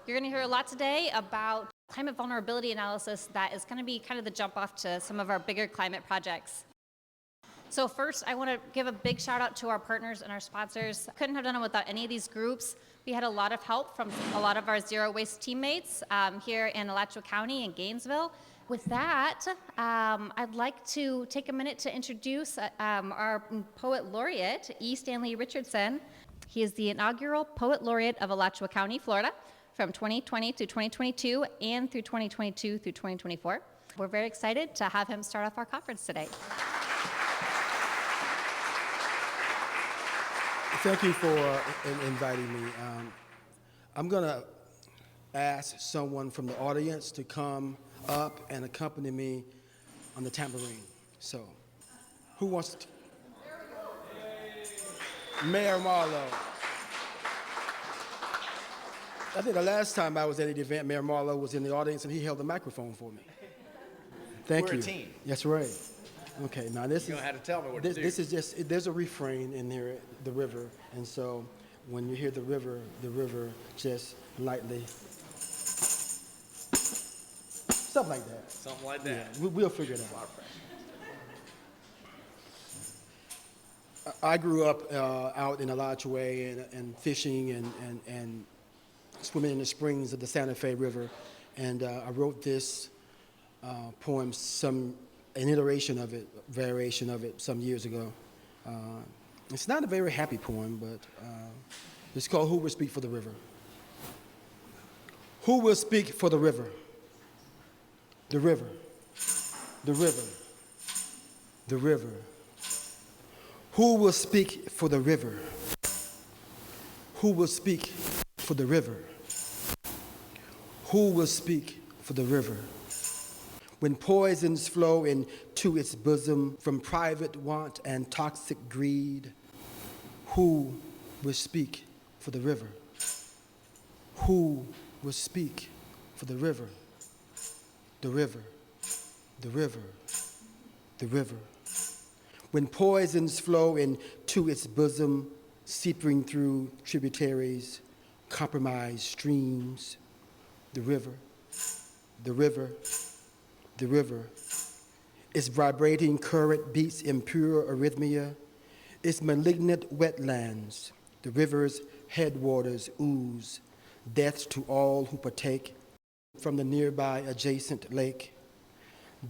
You're going to hear a lot today about climate vulnerability analysis that is going to be kind of the jump off to some of our bigger climate projects. So first, I want to give a big shout out to our partners and our sponsors. Couldn't have done it without any of these groups. We had a lot of help from a lot of our zero waste teammates here in Alachua County and Gainesville. With that, I'd like to take a minute to introduce our Poet Laureate, Stanley Richardson. He is the inaugural Poet Laureate of Alachua County, Florida, from 2020 through 2022 and through 2022 through 2024. We're very excited to have him start off our conference today. Thank you for inviting me. I'm going to ask someone from the audience to come up and accompany me on the tambourine. So, who wants to? Mayor Marlowe. I think the last time I was at an event, Mayor Marlowe was in the audience and he held the microphone for me. Thank you. We're a team. That's right. Okay, now this You is. don't have to tell me what to do. This is just, there's a refrain in there, the river, and so when you hear the river just lightly, something like that. Something like that. Yeah, we'll figure it out. I grew up out in Alachua and fishing and swimming in the springs of the Santa Fe River, and I wrote this poem, an iteration of it, variation of it, some years ago. It's not a very happy poem, but it's called Who Will Speak for the River? Who will speak for the river? The river, the river, the river. Who will speak for the river? Who will speak for the river? Who will speak for the river? When poisons flow into its bosom from private want and toxic greed, who will speak for the river? Who will speak for the river? The river, the river, the river. When poisons flow into its bosom, seeping through tributaries, compromised streams, the river, the river, the river. Its vibrating current beats impure arrhythmia. Its malignant wetlands, the river's headwaters ooze death to all who partake from the nearby adjacent lake.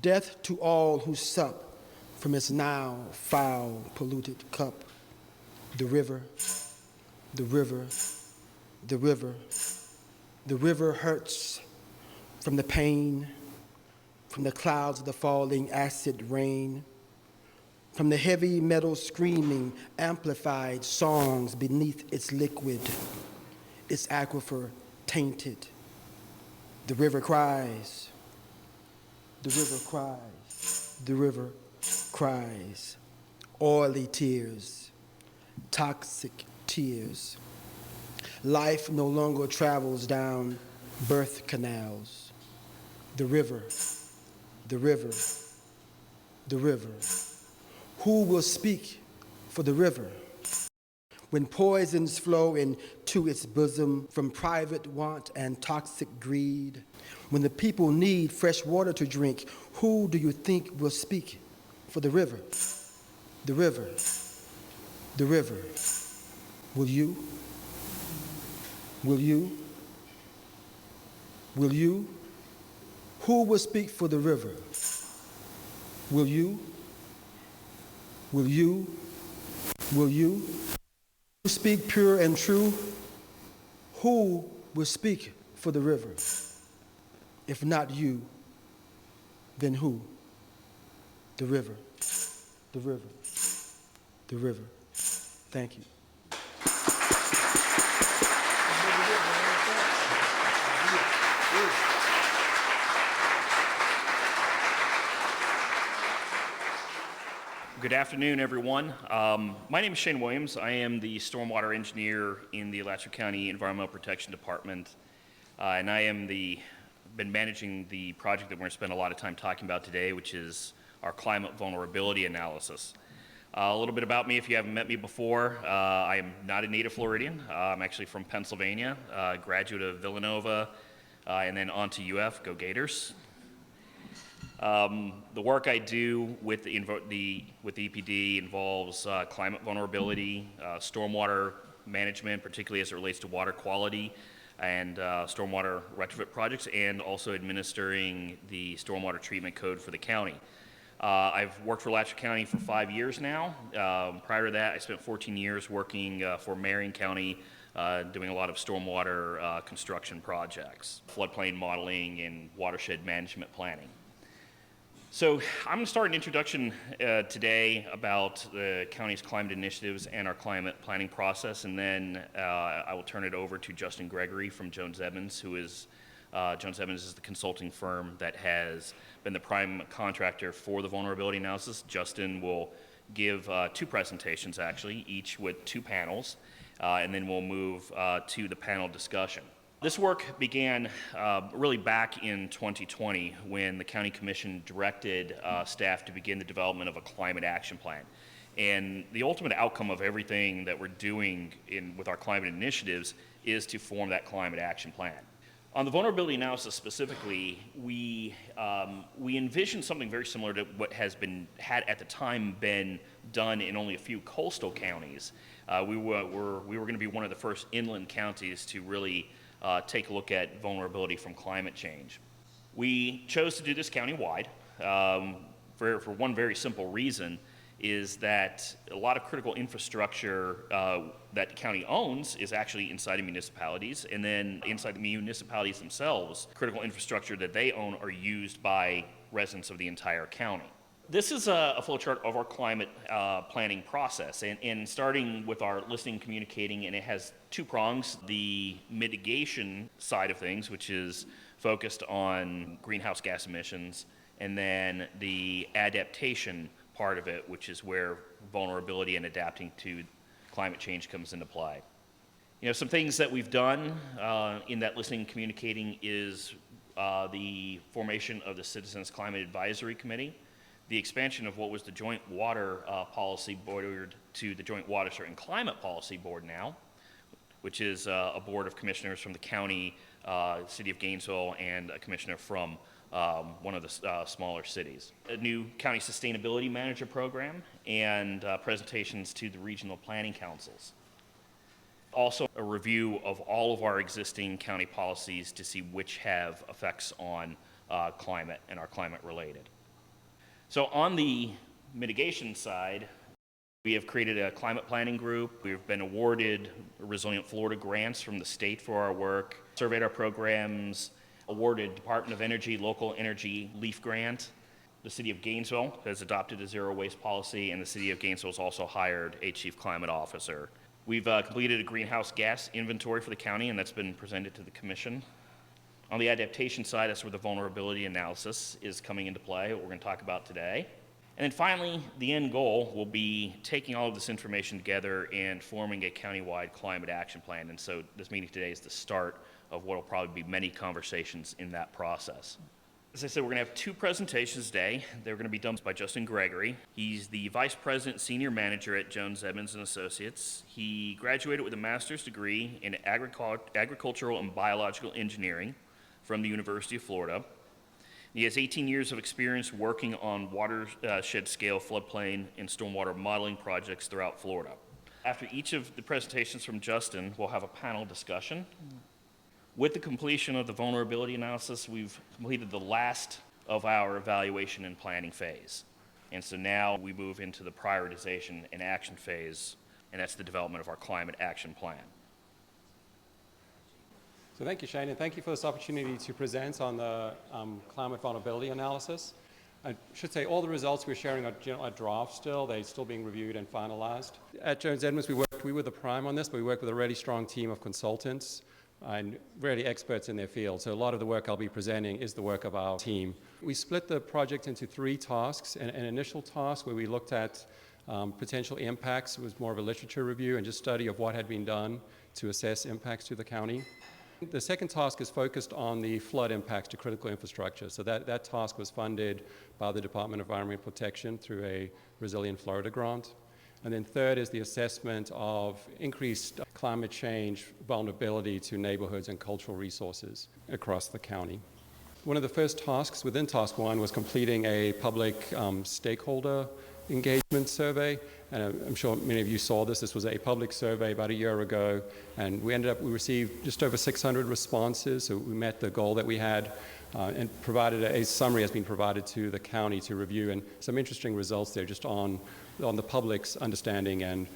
Death to all who sup from its now foul, polluted cup. The river, the river, the river. The river hurts from the pain, from the clouds of the falling acid rain, from the heavy metal screaming amplified songs beneath its liquid, its aquifer tainted. The river cries, the river cries, the river cries, oily tears, toxic tears. Life no longer travels down birth canals. The river, the river, the river. Who will speak for the river? When poisons flow into its bosom from private want and toxic greed, when the people need fresh water to drink, who do you think will speak for the river? The river, the river. Will you? Will you? Will you? Who will speak for the river? Will you? Will you? Will you? Speak pure and true? Who will speak for the river? If not you, then who? The river, the river, the river. Thank you. Good afternoon, everyone. My name is Shane Williams. I am the stormwater engineer in the Alachua County Environmental Protection Department, and I am been managing the project that we're going to spend a lot of time talking about today, which is our climate vulnerability analysis. A little bit about me if you haven't met me before. I am not a native Floridian. I'm actually from Pennsylvania, graduate of Villanova, and then on to UF, go Gators. The work I do with the EPD involves climate vulnerability, stormwater management, particularly as it relates to water quality, and stormwater retrofit projects, and also administering the stormwater treatment code for the county. I've worked for Alachua County for 5 years now. Prior to that, I spent 14 years working for Marion County, doing a lot of stormwater construction projects, floodplain modeling, and watershed management planning. So I'm going to start an introduction today about the county's climate initiatives and our climate planning process, and then I will turn it over to Justin Gregory from Jones Edmunds, who is Jones Edmunds is the consulting firm that has been the prime contractor for the vulnerability analysis. Justin will give 2 presentations, actually, each with 2 panels, and then we'll move to the panel discussion. This work began really back in 2020 when the County Commission directed staff to begin the development of a climate action plan. And the ultimate outcome of everything that we're doing with our climate initiatives is to form that climate action plan. On the vulnerability analysis specifically, we envisioned something very similar to what had at the time been done in only a few coastal counties. We were going to be one of the first inland counties to really take a look at vulnerability from climate change. We chose to do this countywide for one very simple reason, is that a lot of critical infrastructure that the county owns is actually inside of municipalities, and then inside the municipalities themselves, critical infrastructure that they own are used by residents of the entire county. This is a flowchart of our climate planning process, and starting with our listening, communicating, and it has 2 prongs. The mitigation side of things, which is focused on greenhouse gas emissions, and then the adaptation part of it, which is where vulnerability and adapting to climate change comes into play. Some things that we've done in that listening and communicating is the formation of the Citizens Climate Advisory Committee, the expansion of what was the Joint Water Policy Board to the Joint Water and Climate Policy Board now, which is a board of commissioners from the county, city of Gainesville, and a commissioner from one of the smaller cities. A new county sustainability manager program, and presentations to the regional planning councils. Also, a review of all of our existing county policies to see which have effects on climate and are climate related. So on the mitigation side, we have created a climate planning group. We've been awarded Resilient Florida grants from the state for our work, surveyed our programs, awarded Department of Energy Local Energy LEAF grant. The city of Gainesville has adopted a zero waste policy, and the city of Gainesville has also hired a chief climate officer. We've completed a greenhouse gas inventory for the county, and that's been presented to the commission. On the adaptation side, that's where the vulnerability analysis is coming into play, what we're going to talk about today. And then finally, the end goal will be taking all of this information together and forming a countywide climate action plan. And so this meeting today is the start of what will probably be many conversations in that process. As I said, we're going to have 2 presentations today. They're going to be done by Justin Gregory. He's the Vice President Senior Manager at Jones Edmunds & Associates. He graduated with a master's degree in agricultural and biological engineering from the University of Florida. He has 18 years of experience working on watershed scale floodplain and stormwater modeling projects throughout Florida. After each of the presentations from Justin, we'll have a panel discussion. With the completion of the vulnerability analysis, we've completed the last of our evaluation and planning phase. And so now we move into the prioritization and action phase, and that's the development of our climate action plan. So thank you, Shane, and thank you for this opportunity to present on the climate vulnerability analysis. I should say all the results we're sharing are draft still. They're still being reviewed and finalized. At Jones Edmunds, we were the prime on this, but we work with a really strong team of consultants and really experts in their field. So a lot of the work I'll be presenting is the work of our team. We split the project into 3 tasks. An initial task where we looked at potential impacts. It was more of a literature review and just study of what had been done to assess impacts to the county. The second task is focused on the flood impacts to critical infrastructure. So that task was funded by the Department of Environmental Protection through a Resilient Florida grant. And then third is the assessment of increased climate change vulnerability to neighborhoods and cultural resources across the county. One of the first tasks within Task 1 was completing a public stakeholder engagement survey. And I'm sure many of you saw this. This was a public survey about a year ago, and we received just over 600 responses, so we met the goal that we had, and provided a summary has been provided to the county to review, and some interesting results there just on the public's understanding and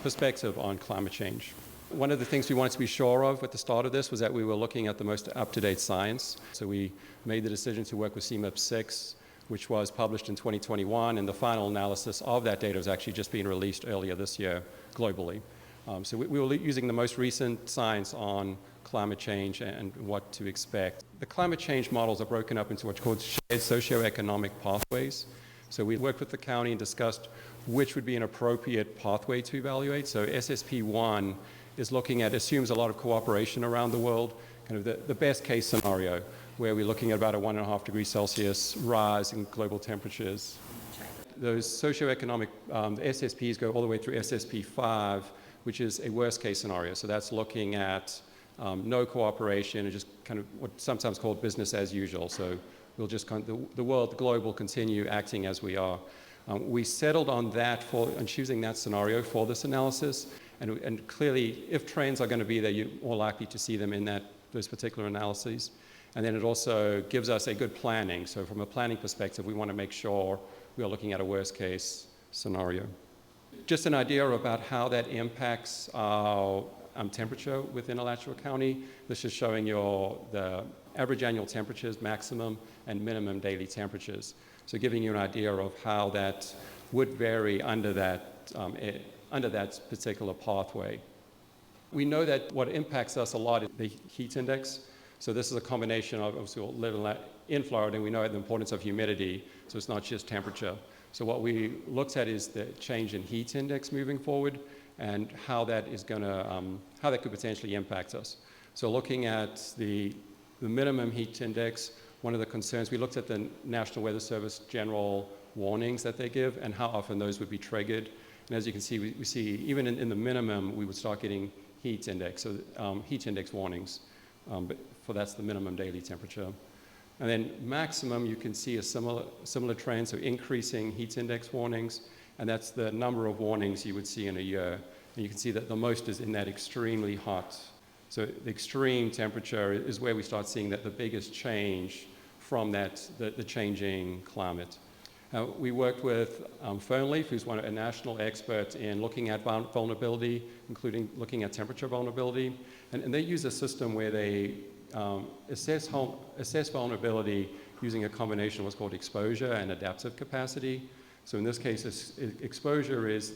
perspective on climate change. One of the things we wanted to be sure of at the start of this was that we were looking at the most up-to-date science. So we made the decision to work with CMIP 6, which was published in 2021, and the final analysis of that data was actually just being released earlier this year globally. So we were using the most recent science on climate change and what to expect. The climate change models are broken up into what's called shared socioeconomic pathways. So we worked with the county and discussed which would be an appropriate pathway to evaluate. So SSP1 is assumes a lot of cooperation around the world, kind of the best case scenario, where we're looking at about a 1.5 degrees Celsius rise in global temperatures. Those socioeconomic SSPs go all the way through SSP5, which is a worst case scenario. So that's looking at no cooperation and just kind of what's sometimes called business as usual. So we'll just the world will continue acting as we are. We settled on that and choosing that scenario for this analysis. And clearly, if trends are going to be there, you're more likely to see them in those particular analyses. And then it also gives us a good planning. So from a planning perspective, we want to make sure we are looking at a worst case scenario. Just an idea about how that impacts our temperature within Alachua County. This is showing the average annual temperatures, maximum and minimum daily temperatures. So giving you an idea of how that would vary under that particular pathway. We know that what impacts us a lot is the heat index. So this is a combination of, obviously, we live in Florida, and we know the importance of humidity, so it's not just temperature. So what we looked at is the change in heat index moving forward and how that could potentially impact us. So looking at the minimum heat index, one of the concerns, we looked at the National Weather Service general warnings that they give and how often those would be triggered. And as you can see, we see even in the minimum, we would start getting heat index warnings. But that's the minimum daily temperature. And then maximum, you can see a similar trend, so increasing heat index warnings, and that's the number of warnings you would see in a year. And you can see that the most is in that extremely hot. So the extreme temperature is where we start seeing that the biggest change from the changing climate. We worked with Fernleaf, who's a national expert in looking at vulnerability, including looking at temperature vulnerability. And they use a system where they assess vulnerability using a combination of what's called exposure and adaptive capacity. So in this case, exposure is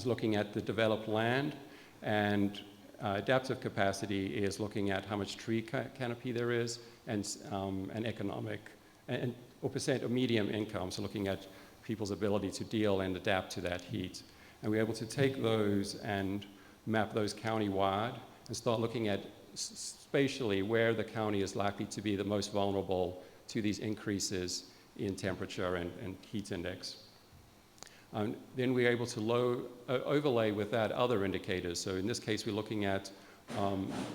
looking at the developed land, and adaptive capacity is looking at how much tree canopy there is and economic or percent of medium income, so looking at people's ability to deal and adapt to that heat. And we're able to take those and map those countywide and start looking at spatially where the county is likely to be the most vulnerable to these increases in temperature and heat index. Then we're able to overlay with that other indicators. So in this case, we're looking at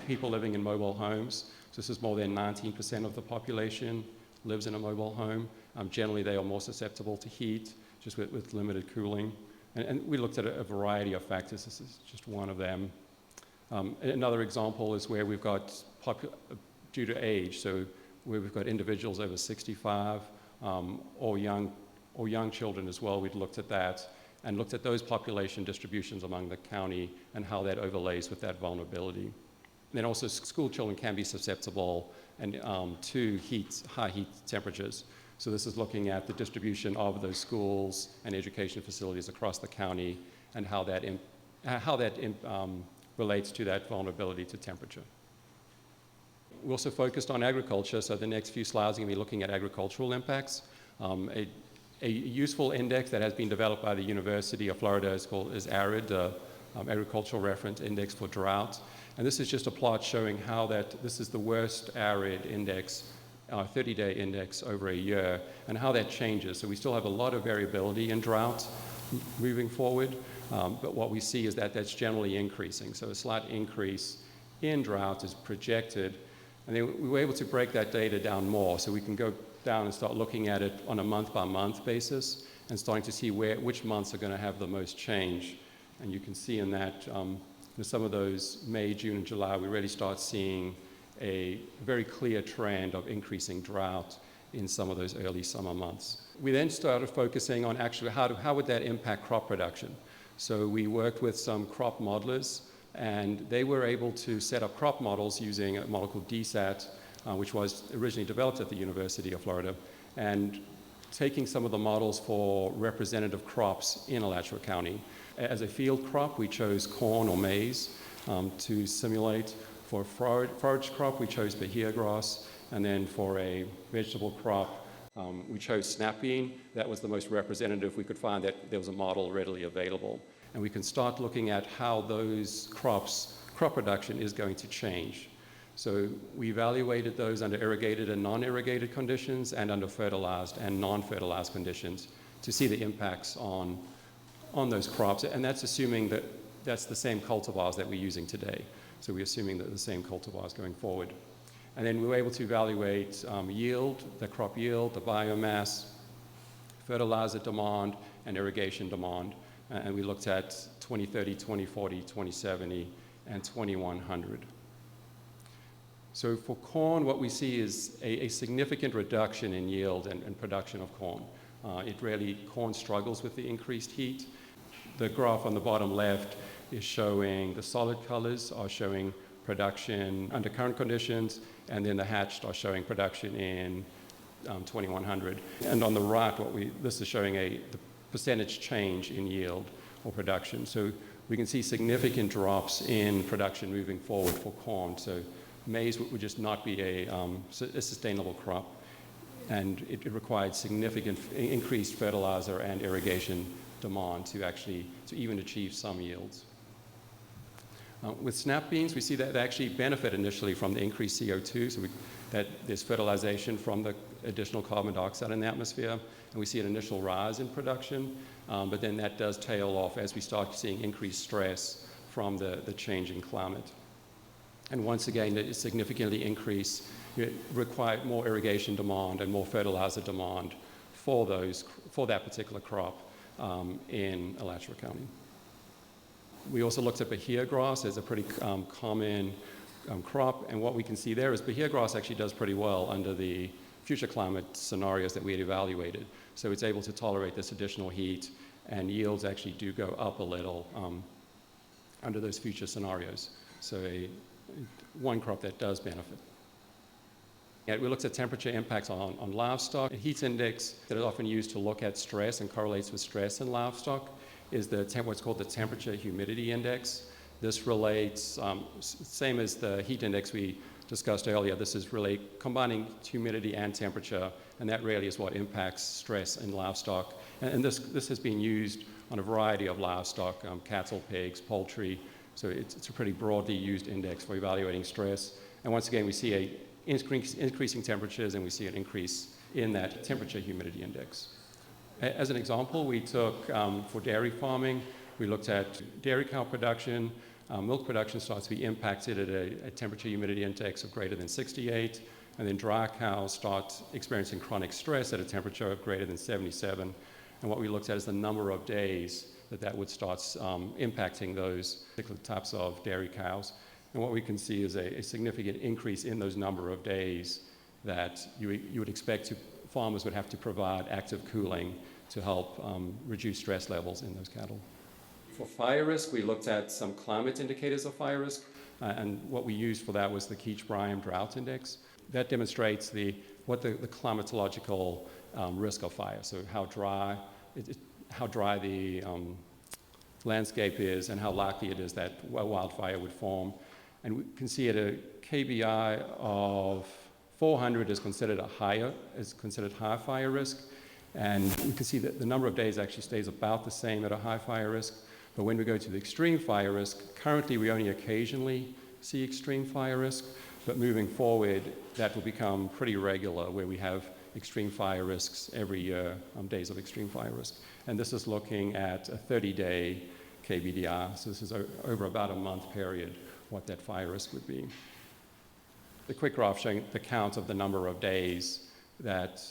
people living in mobile homes. So this is more than 19% of the population lives in a mobile home. Generally, they are more susceptible to heat, just with limited cooling. And we looked at a variety of factors. This is just one of them. Another example is where we've got, due to age, so where we've got individuals over 65 or young children as well. We'd looked at that and looked at those population distributions among the county and how that overlays with that vulnerability. And then also school children can be susceptible to high heat temperatures. So this is looking at the distribution of those schools and education facilities across the county and how that relates to that vulnerability to temperature. We also focused on agriculture, so the next few slides are going to be looking at agricultural impacts. A useful index that has been developed by the University of Florida is ARID, the agricultural reference index for drought. And this is just a plot showing how this is the worst arid index, our 30-day index over a year, and how that changes. So we still have a lot of variability in drought moving forward, but what we see is that that's generally increasing. So a slight increase in drought is projected, and then we were able to break that data down more, so we can go down and start looking at it on a month-by-month basis and starting to see which months are going to have the most change. And you can see in that in some of those May, June, and July, we really start seeing a very clear trend of increasing drought in some of those early summer months. We then started focusing on actually how would that impact crop production. So we worked with some crop modelers, and they were able to set up crop models using a model called DSAT, which was originally developed at the University of Florida, and taking some of the models for representative crops in Alachua County. As a field crop, we chose corn or maize to simulate. For forage crop, we chose Bahia grass, and then for a vegetable crop, we chose snap bean. That was the most representative. We could find that there was a model readily available. And we can start looking at how those crop production is going to change. So we evaluated those under irrigated and non-irrigated conditions and under fertilized and non-fertilized conditions to see the impacts on those crops. And that's assuming that that's the same cultivars that we're using today. So we're assuming that the same cultivars going forward. And then we were able to evaluate yield, the crop yield, the biomass, fertilizer demand, and irrigation demand. And we looked at 2030, 2040, 2070, and 2100. So for corn, what we see is a significant reduction in yield and production of corn. Corn struggles with the increased heat. The graph on the bottom left is showing the solid colors are showing production under current conditions, and then the hatched are showing production in 2100. And on the right, this is showing the percentage change in yield or production. So we can see significant drops in production moving forward for corn. So maize would just not be a sustainable crop, and it required significant increased fertilizer and irrigation demand to even achieve some yields. With snap beans, we see that they actually benefit initially from the increased CO2, so that there's fertilization from the additional carbon dioxide in the atmosphere, and we see an initial rise in production, but then that does tail off as we start seeing increased stress from the changing climate. And once again, it significantly require more irrigation demand and more fertilizer demand for that particular crop in Alachua County. We also looked at Bahia grass as a pretty common crop, and what we can see there is Bahia grass actually does pretty well under the future climate scenarios that we had evaluated. So it's able to tolerate this additional heat, and yields actually do go up a little under those future scenarios. So one crop that does benefit. We looked at temperature impacts on livestock. A heat index that is often used to look at stress and correlates with stress in livestock is what's called the temperature humidity index. This relates, same as the heat index we discussed earlier, this is really combining humidity and temperature, and that really is what impacts stress in livestock. And this has been used on a variety of livestock, cattle, pigs, poultry, so it's a pretty broadly used index for evaluating stress. And once again, we see increasing temperatures, and we see an increase in that temperature humidity index. As an example, we took, for dairy farming, we looked at dairy cow production. Milk production starts to be impacted at a temperature humidity index of greater than 68, and then dry cows start experiencing chronic stress at a temperature of greater than 77. And what we looked at is the number of days that would start impacting those particular types of dairy cows. And what we can see is a significant increase in those number of days that you would expect farmers would have to provide active cooling to help reduce stress levels in those cattle. For fire risk, we looked at some climate indicators of fire risk, and what we used for that was the Keach-Bryan Drought Index. That demonstrates what the climatological risk of fire, so how dry the landscape is and how likely it is that a wildfire would form. And we can see at a KBI of 400 is considered high fire risk, and you can see that the number of days actually stays about the same at a high fire risk. But when we go to the extreme fire risk, currently we only occasionally see extreme fire risk, but moving forward, that will become pretty regular, where we have extreme fire risks every year, days of extreme fire risk. And this is looking at a 30-day KBDR, so this is over about a month period, what that fire risk would be. The quick graph showing the count of the number of days that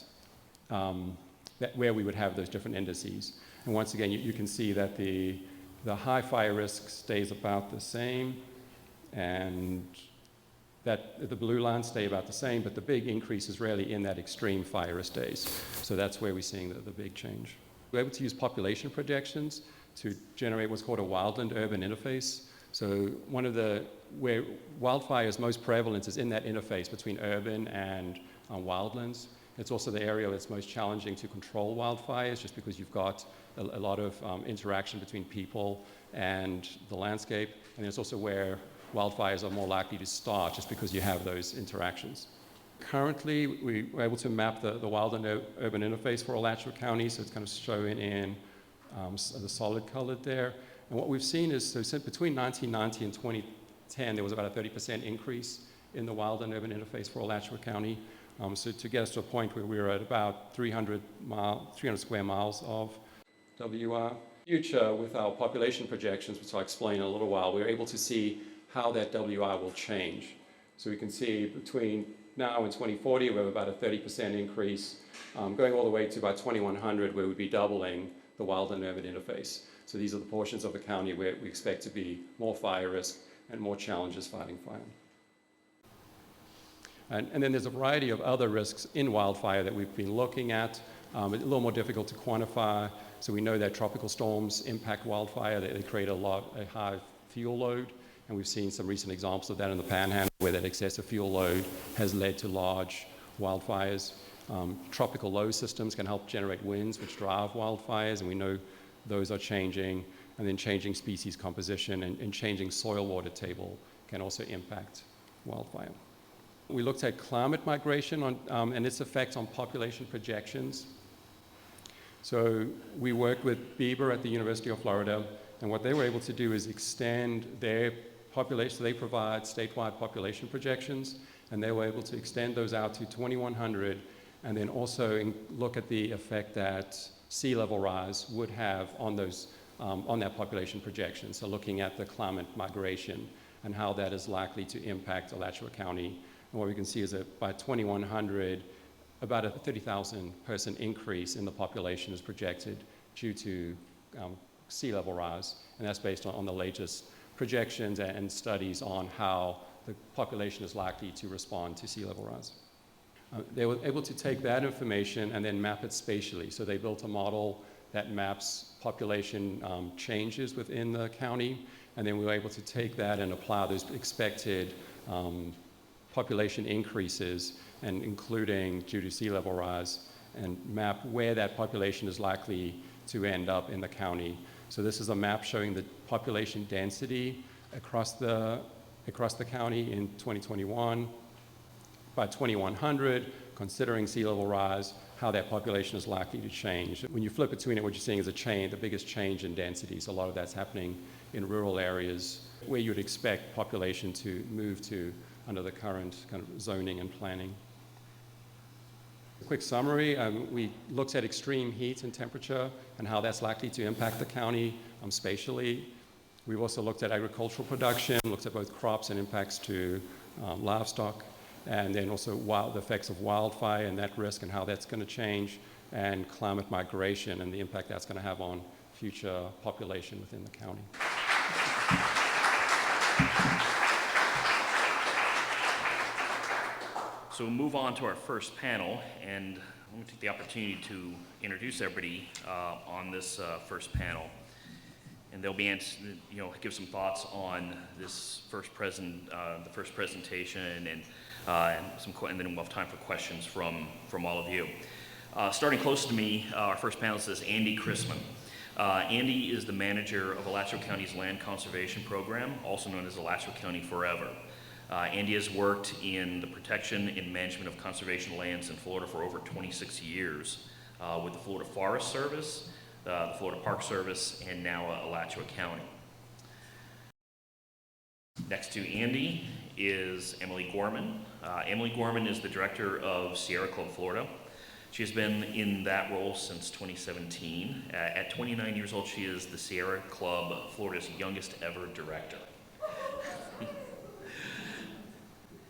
where we would have those different indices. And once again, you can see that the high fire risk stays about the same, and that the blue lines stay about the same, but the big increase is really in that extreme fire risk days. So that's where we're seeing the big change. We're able to use population projections to generate what's called a wildland-urban interface. So where wildfire is most prevalent is in that interface between urban and wildlands. It's also the area that's most challenging to control wildfires, just because you've got a lot of interaction between people and the landscape. And it's also where wildfires are more likely to start, just because you have those interactions. Currently, we were able to map the wildland-urban interface for Alachua County, so it's kind of shown in the solid colored there. And what we've seen is, so since between 1990 and 2010, there was about a 30% increase in the wildland-urban interface for Alachua County. So to get us to a point where we were at about 300 square miles of WR. Future, with our population projections, which I'll explain in a little while, we're able to see how that WR will change. So we can see between now and 2040, we have about a 30% increase, going all the way to about 2100, where we'd be doubling the wildland-urban interface. So these are the portions of the county where we expect to be more fire risk and more challenges fighting fire. And then there's a variety of other risks in wildfire that we've been looking at. A little more difficult to quantify. So we know that tropical storms impact wildfire. They create a high fuel load. And we've seen some recent examples of that in the Panhandle, where that excessive fuel load has led to large wildfires. Tropical low systems can help generate winds, which drive wildfires, and we know those are changing. And then changing species composition and changing soil water table can also impact wildfire. We looked at climate migration and its effects on population projections. So we worked with Bieber at the University of Florida, and what they were able to do is extend their population. So they provide statewide population projections, and they were able to extend those out to 2100, and then also look at the effect that sea level rise would have on that population projection. So looking at the climate migration and how that is likely to impact Alachua County. And what we can see is that by 2100, about a 30,000 person increase in the population is projected due to sea level rise. And that's based on the latest projections and studies on how the population is likely to respond to sea level rise. They were able to take that information and then map it spatially. So they built a model that maps population changes within the county, and then we were able to take that and apply those expected population increases, and including due to sea level rise, and map where that population is likely to end up in the county. So this is a map showing the population density across the county in 2021. By 2100, considering sea level rise, how that population is likely to change. When you flip between it, what you're seeing is the biggest change in densities. A lot of that's happening in rural areas where you'd expect population to move to under the current kind of zoning and planning. A quick summary, we looked at extreme heat and temperature and how that's likely to impact the county spatially. We've also looked at agricultural production, looked at both crops and impacts to livestock, and then also the effects of wildfire and that risk and how that's going to change, and climate migration and the impact that's going to have on future population within the county. So we'll move on to our first panel, and I'm going to take the opportunity to introduce everybody on this first panel. And they'll be give some thoughts on this the first presentation, and then we'll have time for questions from all of you. Starting close to me, our first panelist is Andi Christman. Andi is the manager of Alachua County's Land Conservation Program, also known as Alachua County Forever. Andi has worked in the protection and management of conservation lands in Florida for over 26 years with the Florida Forest Service, the Florida Park Service, and now Alachua County. Next to Andi is Emily Gorman. Emily Gorman is the director of Sierra Club Florida. She has been in that role since 2017. At 29 years old, she is the Sierra Club Florida's youngest ever director.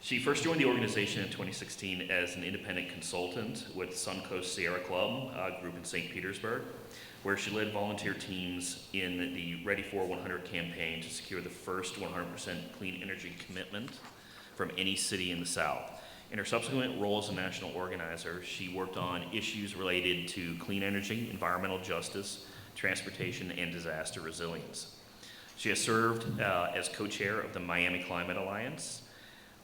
She first joined the organization in 2016 as an independent consultant with Suncoast Sierra Club group in St. Petersburg, where she led volunteer teams in the Ready for 100 campaign to secure the first 100% clean energy commitment from any city in the South. In her subsequent role as a national organizer, she worked on issues related to clean energy, environmental justice, transportation, and disaster resilience. She has served as co-chair of the Miami Climate Alliance,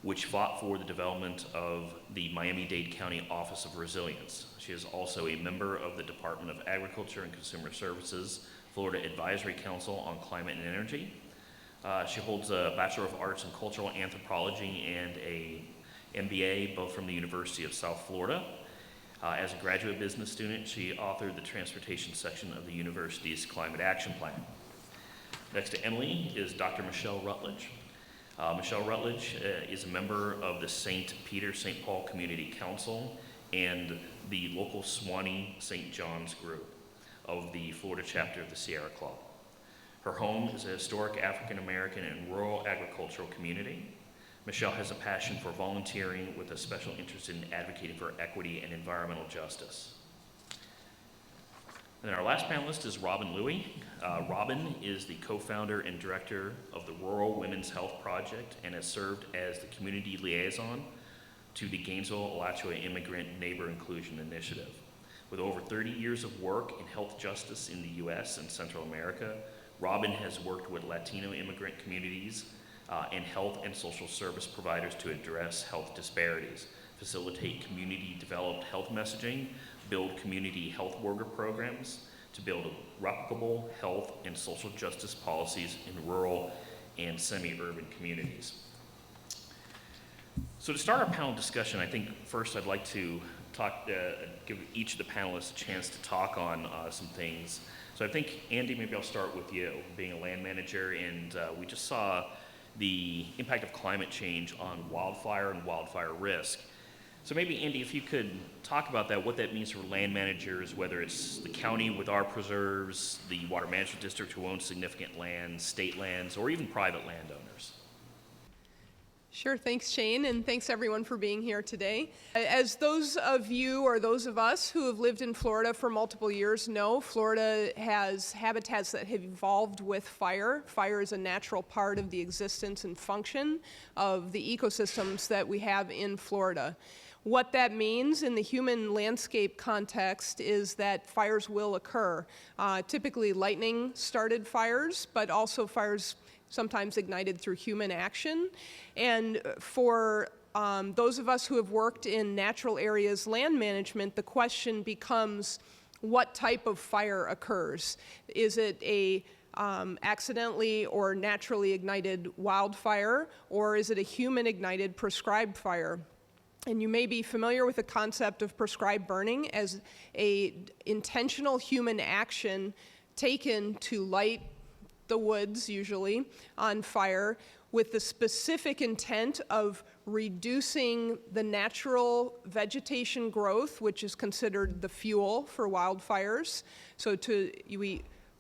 which fought for the development of the Miami-Dade County Office of Resilience. She is also a member of the Department of Agriculture and Consumer Services, Florida Advisory Council on Climate and Energy. She holds a Bachelor of Arts in Cultural Anthropology and a MBA, both from the University of South Florida. As a graduate business student, she authored the transportation section of the university's Climate Action Plan. Next to Emily is Dr. Michelle Rutledge. Michelle Rutledge is a member of the St. Peter, St. Paul Community Council and the local Swanee St. John's group of the Florida chapter of the Sierra Club. Her home is a historic African American and rural agricultural community. Michelle has a passion for volunteering with a special interest in advocating for equity and environmental justice. And our last panelist is Robin Lewy. Robin is the co-founder and director of the Rural Women's Health Project and has served as the community liaison to the Gainesville-Alachua Immigrant Neighbor Inclusion Initiative. With over 30 years of work in health justice in the U.S. and Central America, Robin has worked with Latino immigrant communities and health and social service providers to address health disparities, facilitate community-developed health messaging, build community health worker programs, to build replicable health and social justice policies in rural and semi-urban communities. So to start our panel discussion, I think first I'd like to give each of the panelists a chance to talk on some things. So I think, Andi, maybe I'll start with you, being a land manager, and we just saw the impact of climate change on wildfire and wildfire risk. So maybe, Andi, if you could talk about that, what that means for land managers, whether it's the county with our preserves, the water management district who owns significant lands, state lands, or even private landowners. Sure, thanks Shane, and thanks everyone for being here today. As those of you or those of us who have lived in Florida for multiple years know, Florida has habitats that have evolved with fire. Fire is a natural part of the existence and function of the ecosystems that we have in Florida. What that means in the human landscape context is that fires will occur. Typically lightning-started fires, but also fires sometimes ignited through human action. And for those of us who have worked in natural areas land management, the question becomes, what type of fire occurs? Is it a accidentally or naturally ignited wildfire, or is it a human-ignited prescribed fire? And you may be familiar with the concept of prescribed burning as an intentional human action taken to light the woods, usually, on fire with the specific intent of reducing the natural vegetation growth, which is considered the fuel for wildfires. So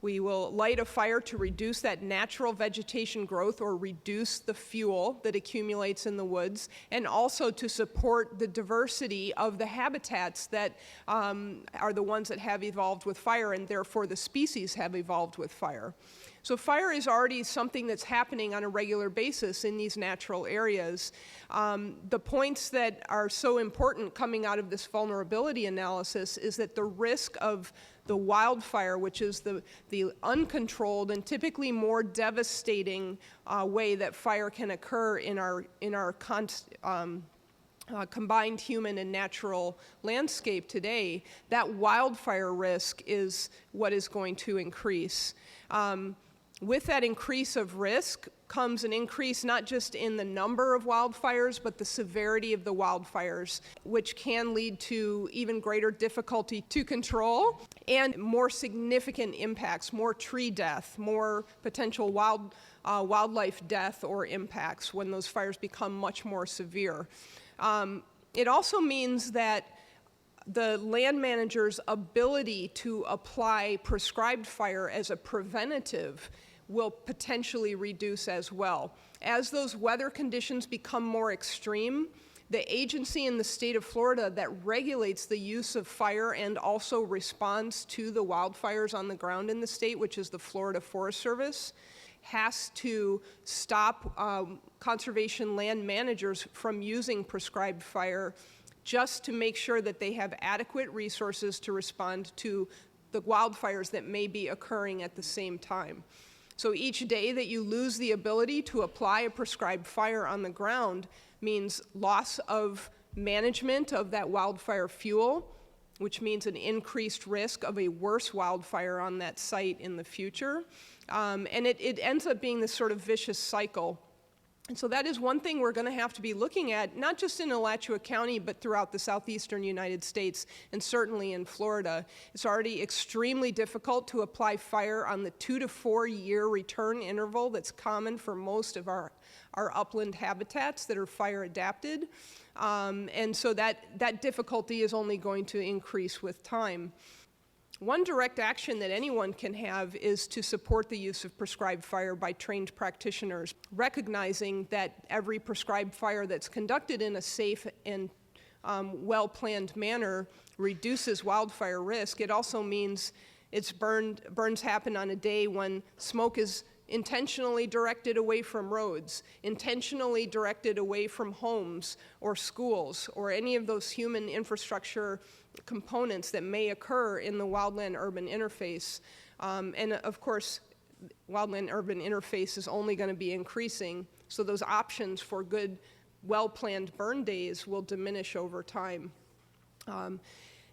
we will light a fire to reduce that natural vegetation growth or reduce the fuel that accumulates in the woods, and also to support the diversity of the habitats that are the ones that have evolved with fire, and therefore the species have evolved with fire. So fire is already something that's happening on a regular basis in these natural areas. The points that are so important coming out of this vulnerability analysis is that the risk of the wildfire, which is the uncontrolled and typically more devastating way that fire can occur in our combined human and natural landscape today, that wildfire risk is what is going to increase. With that increase of risk, comes an increase not just in the number of wildfires, but the severity of the wildfires, which can lead to even greater difficulty to control and more significant impacts, more tree death, more potential wildlife death or impacts when those fires become much more severe. It also means that the land manager's ability to apply prescribed fire as a preventative will potentially reduce as well. As those weather conditions become more extreme, the agency in the state of Florida that regulates the use of fire and also responds to the wildfires on the ground in the state, which is the Florida Forest Service, has to stop conservation land managers from using prescribed fire just to make sure that they have adequate resources to respond to the wildfires that may be occurring at the same time. So each day that you lose the ability to apply a prescribed fire on the ground means loss of management of that wildfire fuel, which means an increased risk of a worse wildfire on that site in the future. And it ends up being this sort of vicious cycle. And so that is one thing we're going to have to be looking at, not just in Alachua County, but throughout the southeastern United States, and certainly in Florida. It's already extremely difficult to apply fire on the 2 to 4 year return interval that's common for most of our upland habitats that are fire adapted. And so that difficulty is only going to increase with time. One direct action that anyone can have is to support the use of prescribed fire by trained practitioners, recognizing that every prescribed fire that's conducted in a safe and well-planned manner reduces wildfire risk. It also means burns happen on a day when smoke is intentionally directed away from roads, intentionally directed away from homes or schools or any of those human infrastructure components that may occur in the wildland-urban interface. And of course, wildland-urban interface is only going to be increasing, so those options for good, well-planned burn days will diminish over time.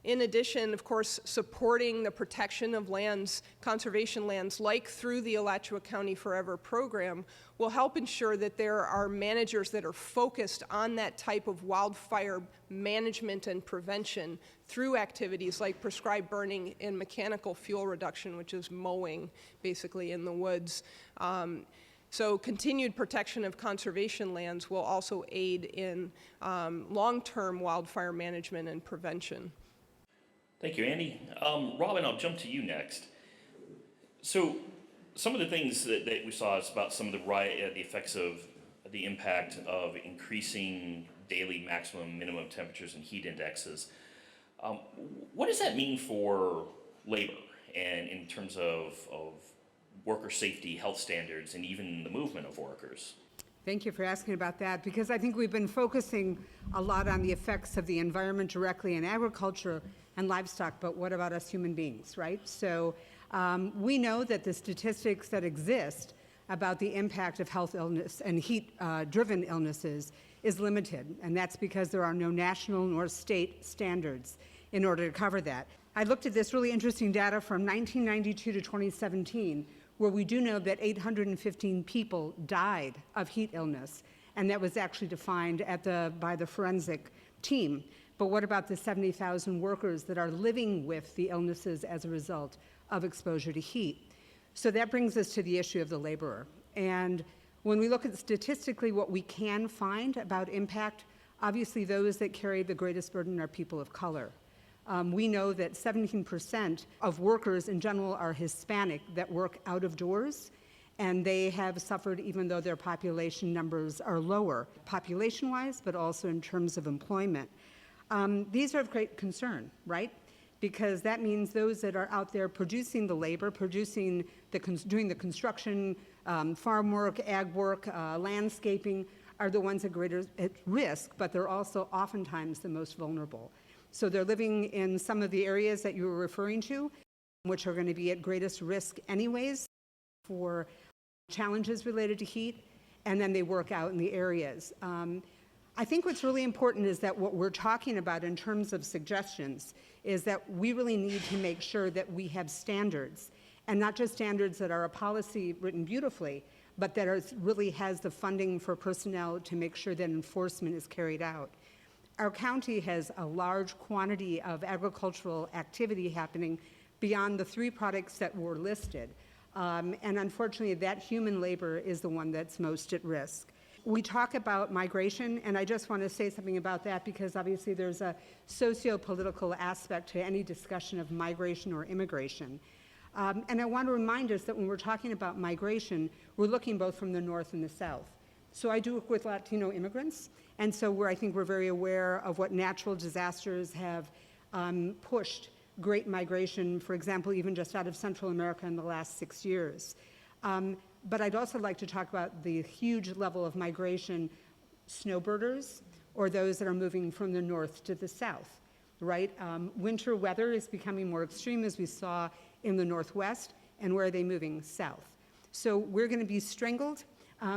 In addition, of course, supporting the protection of lands, conservation lands, like through the Alachua County Forever program, will help ensure that there are managers that are focused on that type of wildfire management and prevention through activities like prescribed burning and mechanical fuel reduction, which is mowing, basically, in the woods. So continued protection of conservation lands will also aid in long-term wildfire management and prevention. Thank you, Andi. Robin, I'll jump to you next. So some of the things that we saw is about some of the effects of the impact of increasing daily maximum minimum temperatures and heat indexes. What does that mean for labor and in terms of worker safety, health standards, and even the movement of workers? Thank you for asking about that, because I think we've been focusing a lot on the effects of the environment directly in agriculture and livestock, but what about us human beings, right? So we know that the statistics that exist about the impact of health illness and heat-driven illnesses is limited, and that's because there are no national nor state standards in order to cover that. I looked at this really interesting data from 1992 to 2017, where we do know that 815 people died of heat illness, and that was actually defined by the forensic team. But what about the 70,000 workers that are living with the illnesses as a result of exposure to heat? So that brings us to the issue of the laborer. And when we look at statistically what we can find about impact, obviously those that carry the greatest burden are people of color. We know that 17% of workers in general are Hispanic that work out of doors, and they have suffered even though their population numbers are lower, population-wise, but also in terms of employment. These are of great concern, right? Because that means those that are out there producing the labor, doing the construction, farm work, ag work, landscaping, are the ones at greater at risk, but they're also oftentimes the most vulnerable. So they're living in some of the areas that you were referring to, which are going to be at greatest risk anyways for challenges related to heat, and then they work out in the areas. I think what's really important is that what we're talking about in terms of suggestions is that we really need to make sure that we have standards, and not just standards that are a policy written beautifully, but that really has the funding for personnel to make sure that enforcement is carried out. Our county has a large quantity of agricultural activity happening beyond the 3 products that were listed. And unfortunately, that human labor is the one that's most at risk. We talk about migration, and I just want to say something about that because obviously there's a socio-political aspect to any discussion of migration or immigration. And I want to remind us that when we're talking about migration, we're looking both from the north and the south. So I do work with Latino immigrants, and so I think we're very aware of what natural disasters have pushed great migration, for example, even just out of Central America in the last 6 years. But I'd also like to talk about the huge level of migration, snowbirders, or those that are moving from the north to the south, right? Winter weather is becoming more extreme, as we saw in the Northwest, and where are they moving? South. So we're going to be strangled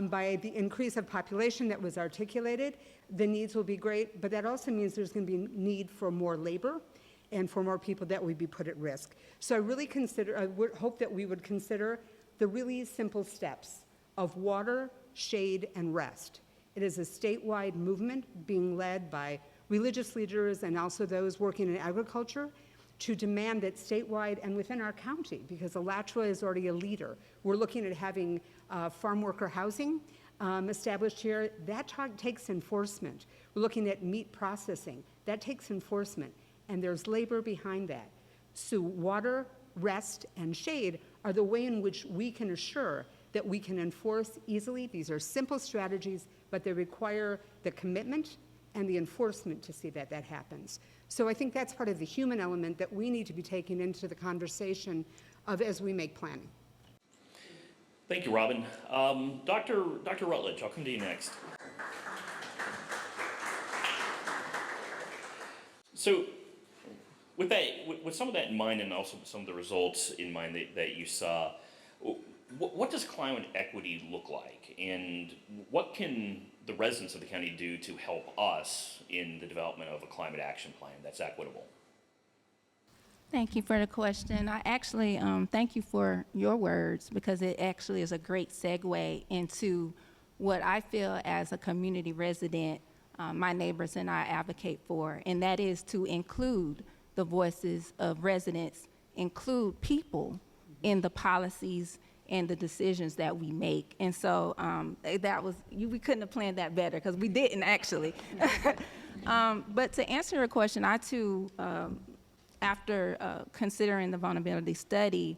by the increase of population that was articulated. The needs will be great, but that also means there's going to be need for more labor and for more people that would be put at risk. So I really hope that we would consider the really simple steps of water, shade, and rest. It is a statewide movement being led by religious leaders and also those working in agriculture to demand that statewide and within our county, because Alachua is already a leader. We're looking at having farm worker housing established here. That takes enforcement. We're looking at meat processing. That takes enforcement. And there's labor behind that. So water, rest, and shade are the way in which we can assure that we can enforce easily. These are simple strategies, but they require the commitment and the enforcement to see that that happens. So I think that's part of the human element that we need to be taking into the conversation of as we make planning. Thank you, Robin. Dr. Rutledge, I'll come to you next. So with some of that in mind and also some of the results in mind that you saw, what does climate equity look like? And what can the residents of the county do to help us in the development of a climate action plan that's equitable? Thank you for the question. I actually thank you for your words because it actually is a great segue into what I feel as a community resident, my neighbors and I advocate for, and that is to include the voices of residents, include people in the policies and the decisions that we make. And so we couldn't have planned that better because we didn't actually. But to answer your question, I too, after considering the vulnerability study,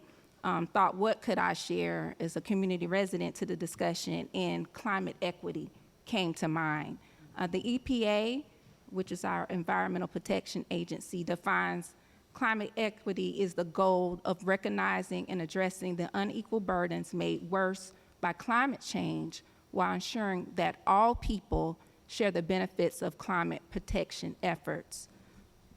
thought what could I share as a community resident to the discussion, and climate equity came to mind. The EPA, which is our environmental protection agency, defines climate equity is the goal of recognizing and addressing the unequal burdens made worse by climate change while ensuring that all people share the benefits of climate protection efforts.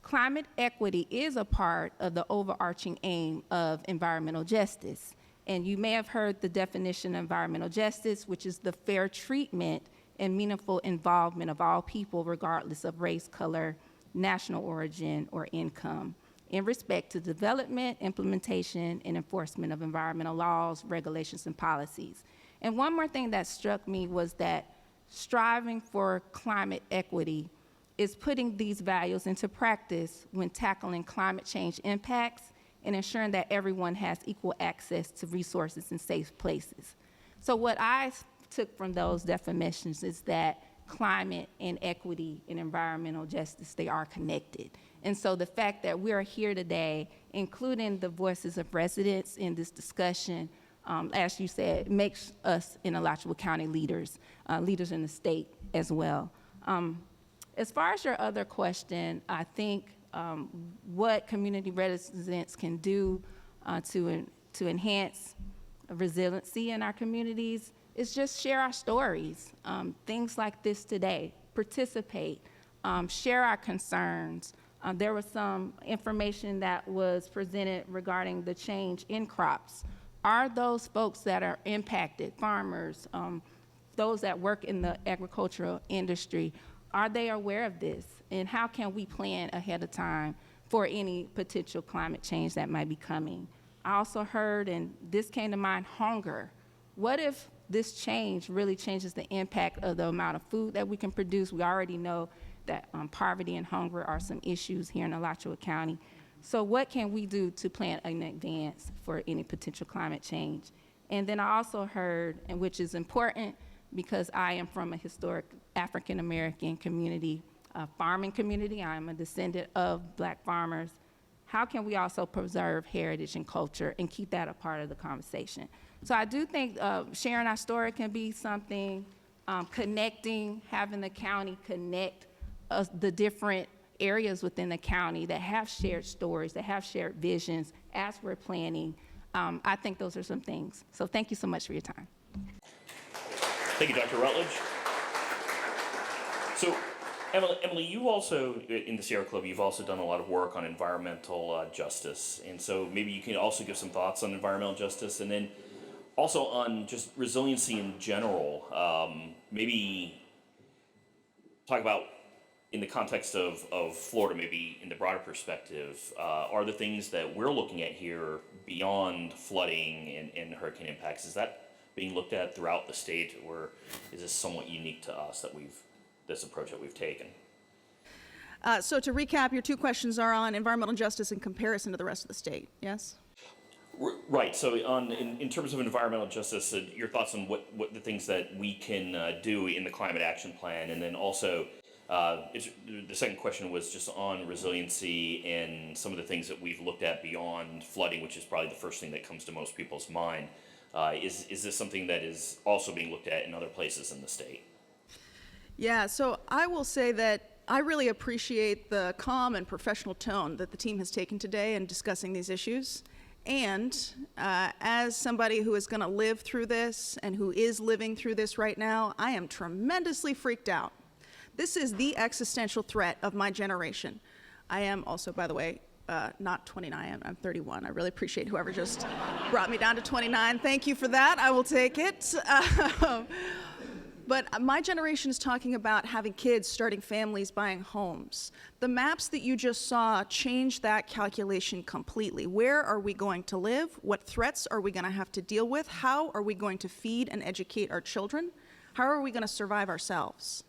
Climate equity is a part of the overarching aim of environmental justice. And you may have heard the definition of environmental justice, which is the fair treatment and meaningful involvement of all people, regardless of race, color, national origin, or income, in respect to development, implementation, and enforcement of environmental laws, regulations, and policies. And one more thing that struck me was that striving for climate equity is putting these values into practice when tackling climate change impacts and ensuring that everyone has equal access to resources and safe places. So what I took from those definitions is that climate and equity and environmental justice, they are connected. And so the fact that we're here today, including the voices of residents in this discussion, as you said, makes us in Alachua County leaders in the state as well. As far as your other question, I think what community residents can do to enhance resiliency in our communities is just share our stories. Things like this today, participate, share our concerns. There was some information that was presented regarding the change in crops. Are those folks that are impacted, farmers, those that work in the agricultural industry, are they aware of this? And how can we plan ahead of time for any potential climate change that might be coming? I also heard, and this came to mind, hunger. What if this change really changes the impact of the amount of food that we can produce. We already know that poverty and hunger are some issues here in Alachua County. So what can we do to plan in advance for any potential climate change? And then I also heard, and which is important because I am from a historic African-American community, farming community. I'm a descendant of Black farmers. How can we also preserve heritage and culture and keep that a part of the conversation? So I do think sharing our story can be something, connecting, having the county connect the different areas within the county that have shared stories, that have shared visions as we're planning. I think those are some things. So thank you so much for your time. Thank you, Dr. Rutledge. So, Emily, you also, in the Sierra Club, you've also done a lot of work on environmental justice. And so maybe you can also give some thoughts on environmental justice and then also on just resiliency in general. Maybe talk about, in the context of Florida, maybe in the broader perspective, are the things that we're looking at here beyond flooding and hurricane impacts, is that being looked at throughout the state, or is this somewhat unique to us that this approach that we've taken? So to recap, your two questions are on environmental justice in comparison to the rest of the state, yes? Right, so in terms of environmental justice, your thoughts on what the things that we can do in the climate action plan, and then also the second question was just on resiliency and some of the things that we've looked at beyond flooding, which is probably the first thing that comes to most people's mind. Is this something that is also being looked at in other places in the state? Yeah, so I will say that I really appreciate the calm and professional tone that the team has taken today in discussing these issues. And as somebody who is going to live through this and who is living through this right now, I am tremendously freaked out. This is the existential threat of my generation. I am also, by the way, not 29, I'm 31. I really appreciate whoever just brought me down to 29. Thank you for that, I will take it. But my generation is talking about having kids, starting families, buying homes. The maps that you just saw change that calculation completely. Where are we going to live? What threats are we going to have to deal with? How are we going to feed and educate our children? How are we going to survive ourselves?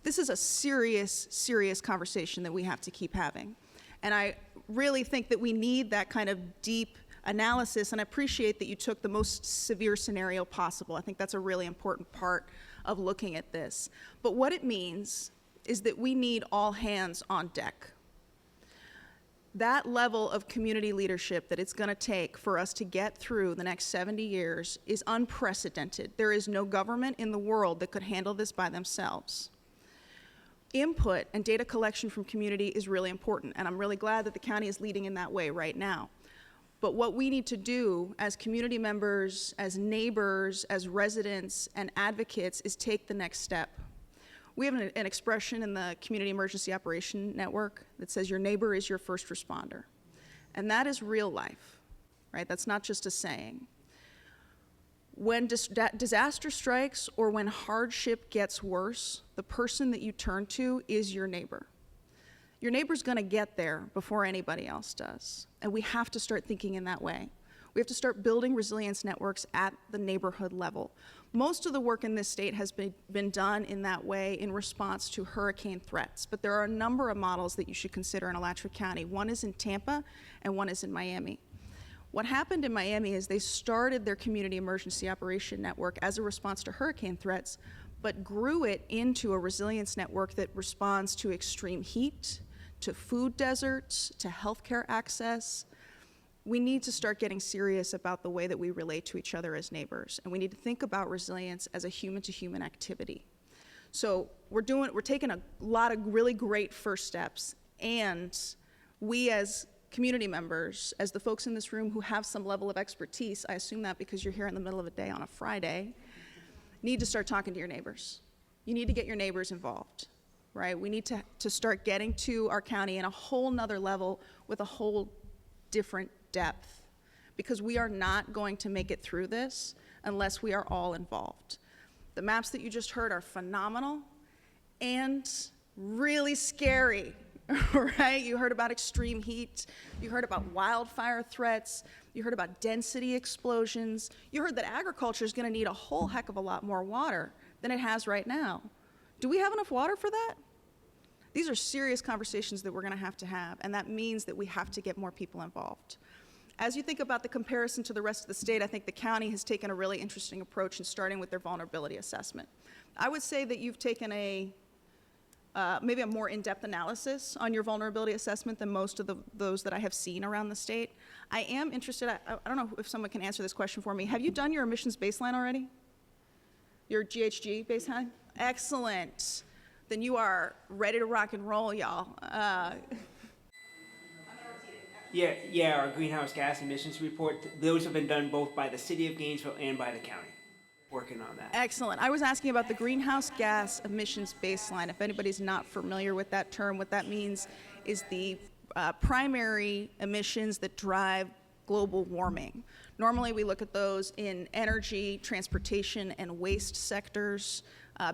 This is a serious, serious conversation that we have to keep having. And I really think that we need that kind of deep analysis, and I appreciate that you took the most severe scenario possible. I think that's a really important part of looking at this. But what it means is that we need all hands on deck. That level of community leadership that it's going to take for us to get through the next 70 years is unprecedented. There is no government in the world that could handle this by themselves. Input and data collection from community is really important, and I'm really glad that the county is leading in that way right now. But what we need to do as community members, as neighbors, as residents, and advocates is take the next step. We have an expression in the Community Emergency Operation Network that says your neighbor is your first responder. And that is real life, right? That's not just a saying. When disaster strikes or when hardship gets worse, the person that you turn to is your neighbor. Your neighbor's gonna get there before anybody else does. And we have to start thinking in that way. We have to start building resilience networks at the neighborhood level. Most of the work in this state has been done in that way in response to hurricane threats, but there are a number of models that you should consider in Alachua County. One is in Tampa and one is in Miami. What happened in Miami is they started their community emergency operation network as a response to hurricane threats, but grew it into a resilience network that responds to extreme heat, to food deserts, to healthcare access. We need to start getting serious about the way that we relate to each other as neighbors, and we need to think about resilience as a human-to-human activity. So we're taking a lot of really great first steps, and we as community members, as the folks in this room who have some level of expertise, I assume that because you're here in the middle of a day on a Friday, need to start talking to your neighbors. You need to get your neighbors involved, right? We need to start getting to our county in a whole nother level with a whole different depth, because we are not going to make it through this unless we are all involved. The maps that you just heard are phenomenal and really scary. right? You heard about extreme heat. You heard about wildfire threats. You heard about density explosions. You heard that agriculture is going to need a whole heck of a lot more water than it has right now. Do we have enough water for that? These are serious conversations that we're going to have, and that means that we have to get more people involved. As you think about the comparison to the rest of the state, I think the county has taken a really interesting approach in starting with their vulnerability assessment. I would say that you've taken maybe a more in-depth analysis on your vulnerability assessment than most of those that I have seen around the state. I am interested, I don't know if someone can answer this question for me. Have you done your emissions baseline already? Your GHG baseline? Excellent. Then you are ready to rock and roll, y'all. Yeah, our greenhouse gas emissions report, those have been done both by the city of Gainesville and by the county, working on that. Excellent. I was asking about the greenhouse gas emissions baseline. If anybody's not familiar with that term, what that means is the primary emissions that drive global warming. Normally, we look at those in energy, transportation, and waste sectors.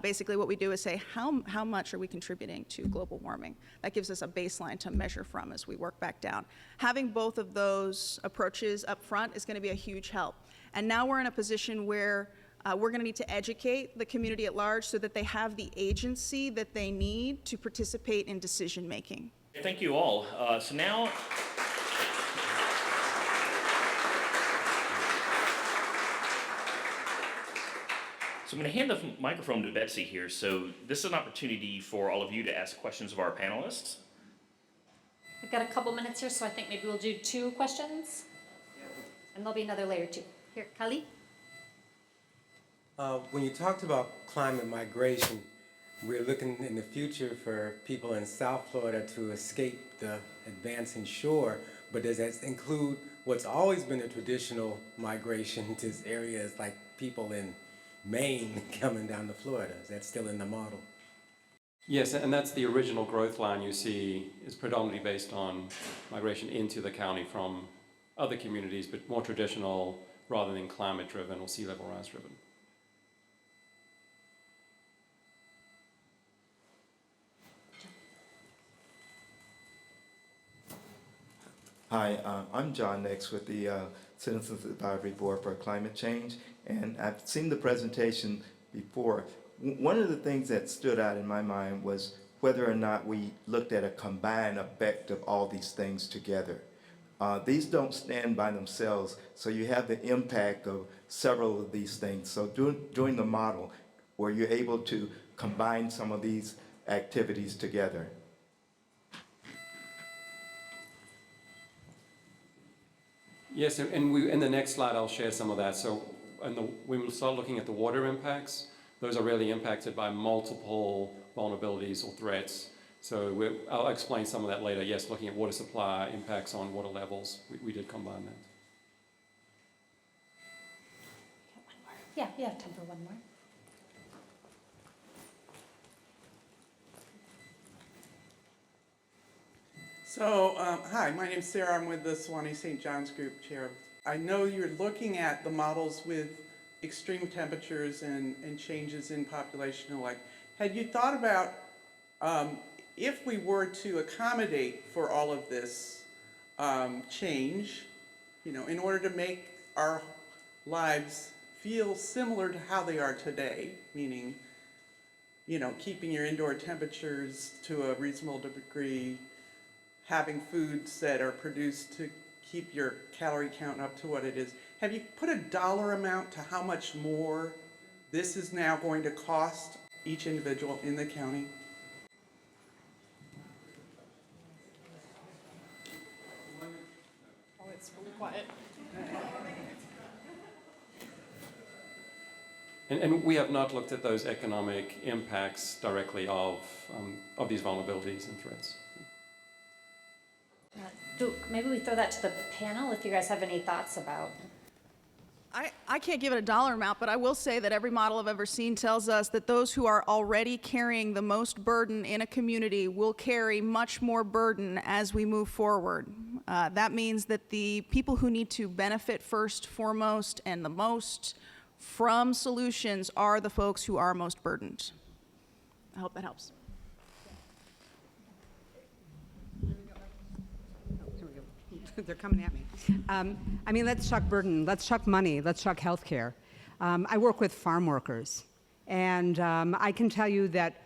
Basically, what we do is say, how much are we contributing to global warming? That gives us a baseline to measure from as we work back down. Having both of those approaches up front is going to be a huge help. And now we're in a position where we're going to need to educate the community at large so that they have the agency that they need to participate in decision making. Thank you all. So now, I'm going to hand the microphone to Betsy here. So this is an opportunity for all of you to ask questions of our panelists. We've got a couple minutes here, so I think maybe we'll do 2 questions. And there'll be another later too. Here, Kali. When you talked about climate migration, we're looking in the future for people in South Florida to escape the advancing shore, but does that include what's always been a traditional migration to areas like people in Maine coming down to Florida? Is that still in the model? Yes, and that's the original growth line you see is predominantly based on migration into the county from other communities, but more traditional rather than climate-driven or sea level rise-driven. Hi, I'm John Nix with the Citizens Advisory Board for Climate Change, and I've seen the presentation before. One of the things that stood out in my mind was whether or not we looked at a combined effect of all these things together. These don't stand by themselves, so you have the impact of several of these things. So doing the model, where you're able to combine some of these activities together. Yes, and in the next slide I'll share some of that. So when we start looking at the water impacts, those are really impacted by multiple vulnerabilities or threats. So I'll explain some of that later. Yes, looking at water supply impacts on water levels, we did combine that. Yeah, we have time for one more. So, hi, my name's Sarah. I'm with the Suwannee St. John's Group Chair. I know you're looking at the models with extreme temperatures and changes in population alike. Had you thought about if we were to accommodate for all of this change, in order to make our lives feel similar to how they are today, meaning, keeping your indoor temperatures to a reasonable degree, having foods that are produced to keep your calorie count up to what it is. Have you put a dollar amount to how much more this is now going to cost each individual in the county? Oh, it's really quiet. And we have not looked at those economic impacts directly of these vulnerabilities and threats. Maybe we throw that to the panel if you guys have any thoughts about. I can't give it a dollar amount, but I will say that every model I've ever seen tells us that those who are already carrying the most burden in a community will carry much more burden as we move forward. That means that the people who need to benefit first, foremost, and the most from solutions are the folks who are most burdened. I hope that helps. They're coming at me. I mean, let's talk burden. Let's talk money. Let's talk healthcare. I work with farm workers, and I can tell you that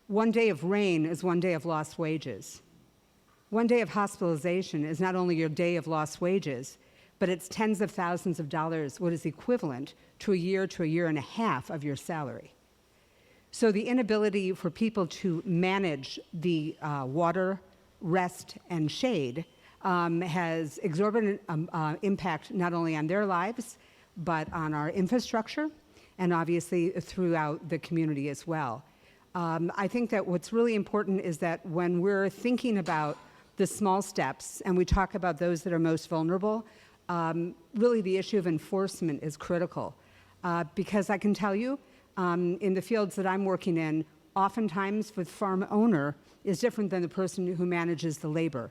one day of rain is one day of lost wages. One day of hospitalization is not only your day of lost wages, but it's tens of thousands of dollars, what is equivalent to a year and a half of your salary. So the inability for people to manage the water, rest, and shade has exorbitant impact not only on their lives, but on our infrastructure, and obviously throughout the community as well. I think that what's really important is that when we're thinking about the small steps, and we talk about those that are most vulnerable, really the issue of enforcement is critical. Because I can tell you, in the fields that I'm working in, oftentimes the farm owner is different than the person who manages the labor.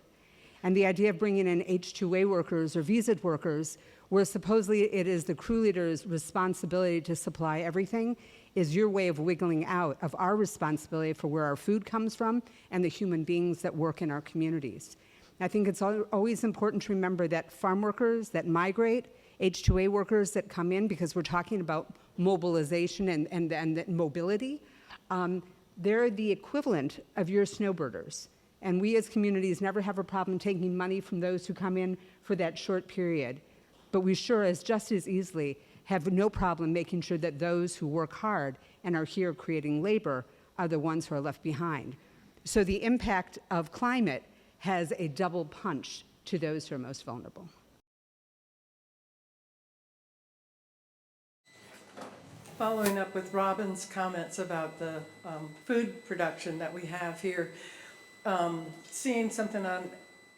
And the idea of bringing in H-2A workers or visa workers, where supposedly it is the crew leader's responsibility to supply everything, is your way of wiggling out of our responsibility for where our food comes from and the human beings that work in our communities. I think it's always important to remember that farm workers that migrate, H-2A workers that come in, because we're talking about mobilization and mobility, they're the equivalent of your snowbirders. And we as communities never have a problem taking money from those who come in for that short period. But we sure as just as easily have no problem making sure that those who work hard and are here creating labor are the ones who are left behind. So the impact of climate has a double punch to those who are most vulnerable. Following up with Robin's comments about the food production that we have here, seeing something on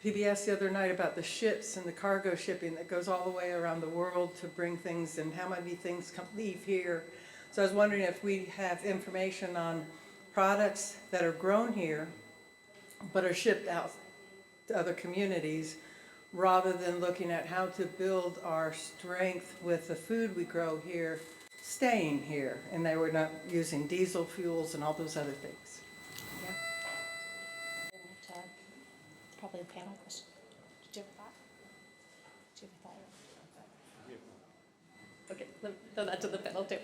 PBS the other night about the ships and the cargo shipping that goes all the way around the world to bring things and how many things leave here. So I was wondering if we have information on products that are grown here but are shipped out to other communities, rather than looking at how to build our strength with the food we grow here staying here, and they were not using diesel fuels and all those other things. Yeah. Probably a panel question. Did you have a thought? Did you have a thought? Okay, let me throw that to the panel too.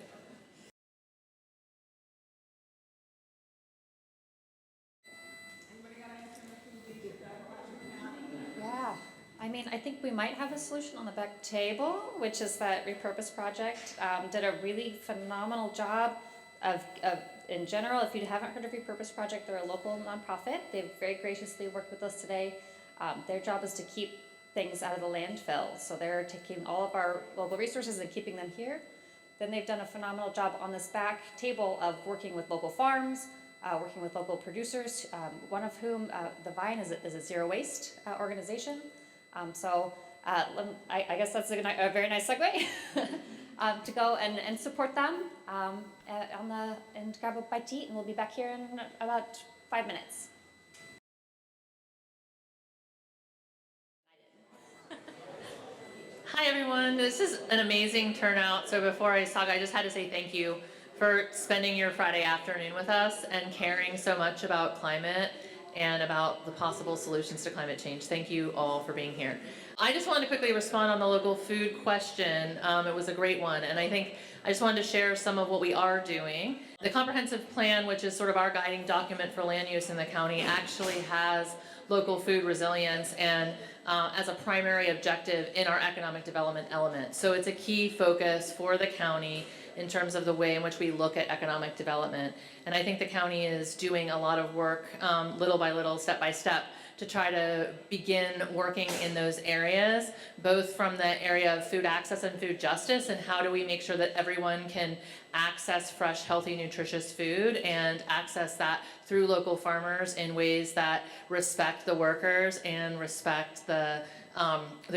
Yeah, I mean, I think we might have a solution on the back table, which is that Repurpose Project did a really phenomenal job of in general, if you haven't heard of Repurpose Project, they're a local nonprofit. They've very graciously worked with us today. Their job is to keep things out of the landfill. So they're taking all of our local resources and keeping them here. Then they've done a phenomenal job on this back table of working with local farms, working with local producers, one of whom, The Vine, is a zero waste organization. I guess that's a very nice segue to go and support them and grab a bite to eat, and we'll be back here in about 5 minutes. Hi everyone, this is an amazing turnout. So before I talk, I just had to say thank you for spending your Friday afternoon with us and caring so much about climate and about the possible solutions to climate change. Thank you all for being here. I just wanted to quickly respond on the local food question. It was a great one, and I think I just wanted to share some of what we are doing. The comprehensive plan, which is sort of our guiding document for land use in the county, actually has local food resilience and as a primary objective in our economic development element. So it's a key focus for the county in terms of the way in which we look at economic development. And I think the county is doing a lot of work, little by little, step by step, to try to begin working in those areas, both from the area of food access and food justice, and how do we make sure that everyone can access fresh, healthy, nutritious food and access that through local farmers in ways that respect the workers and respect the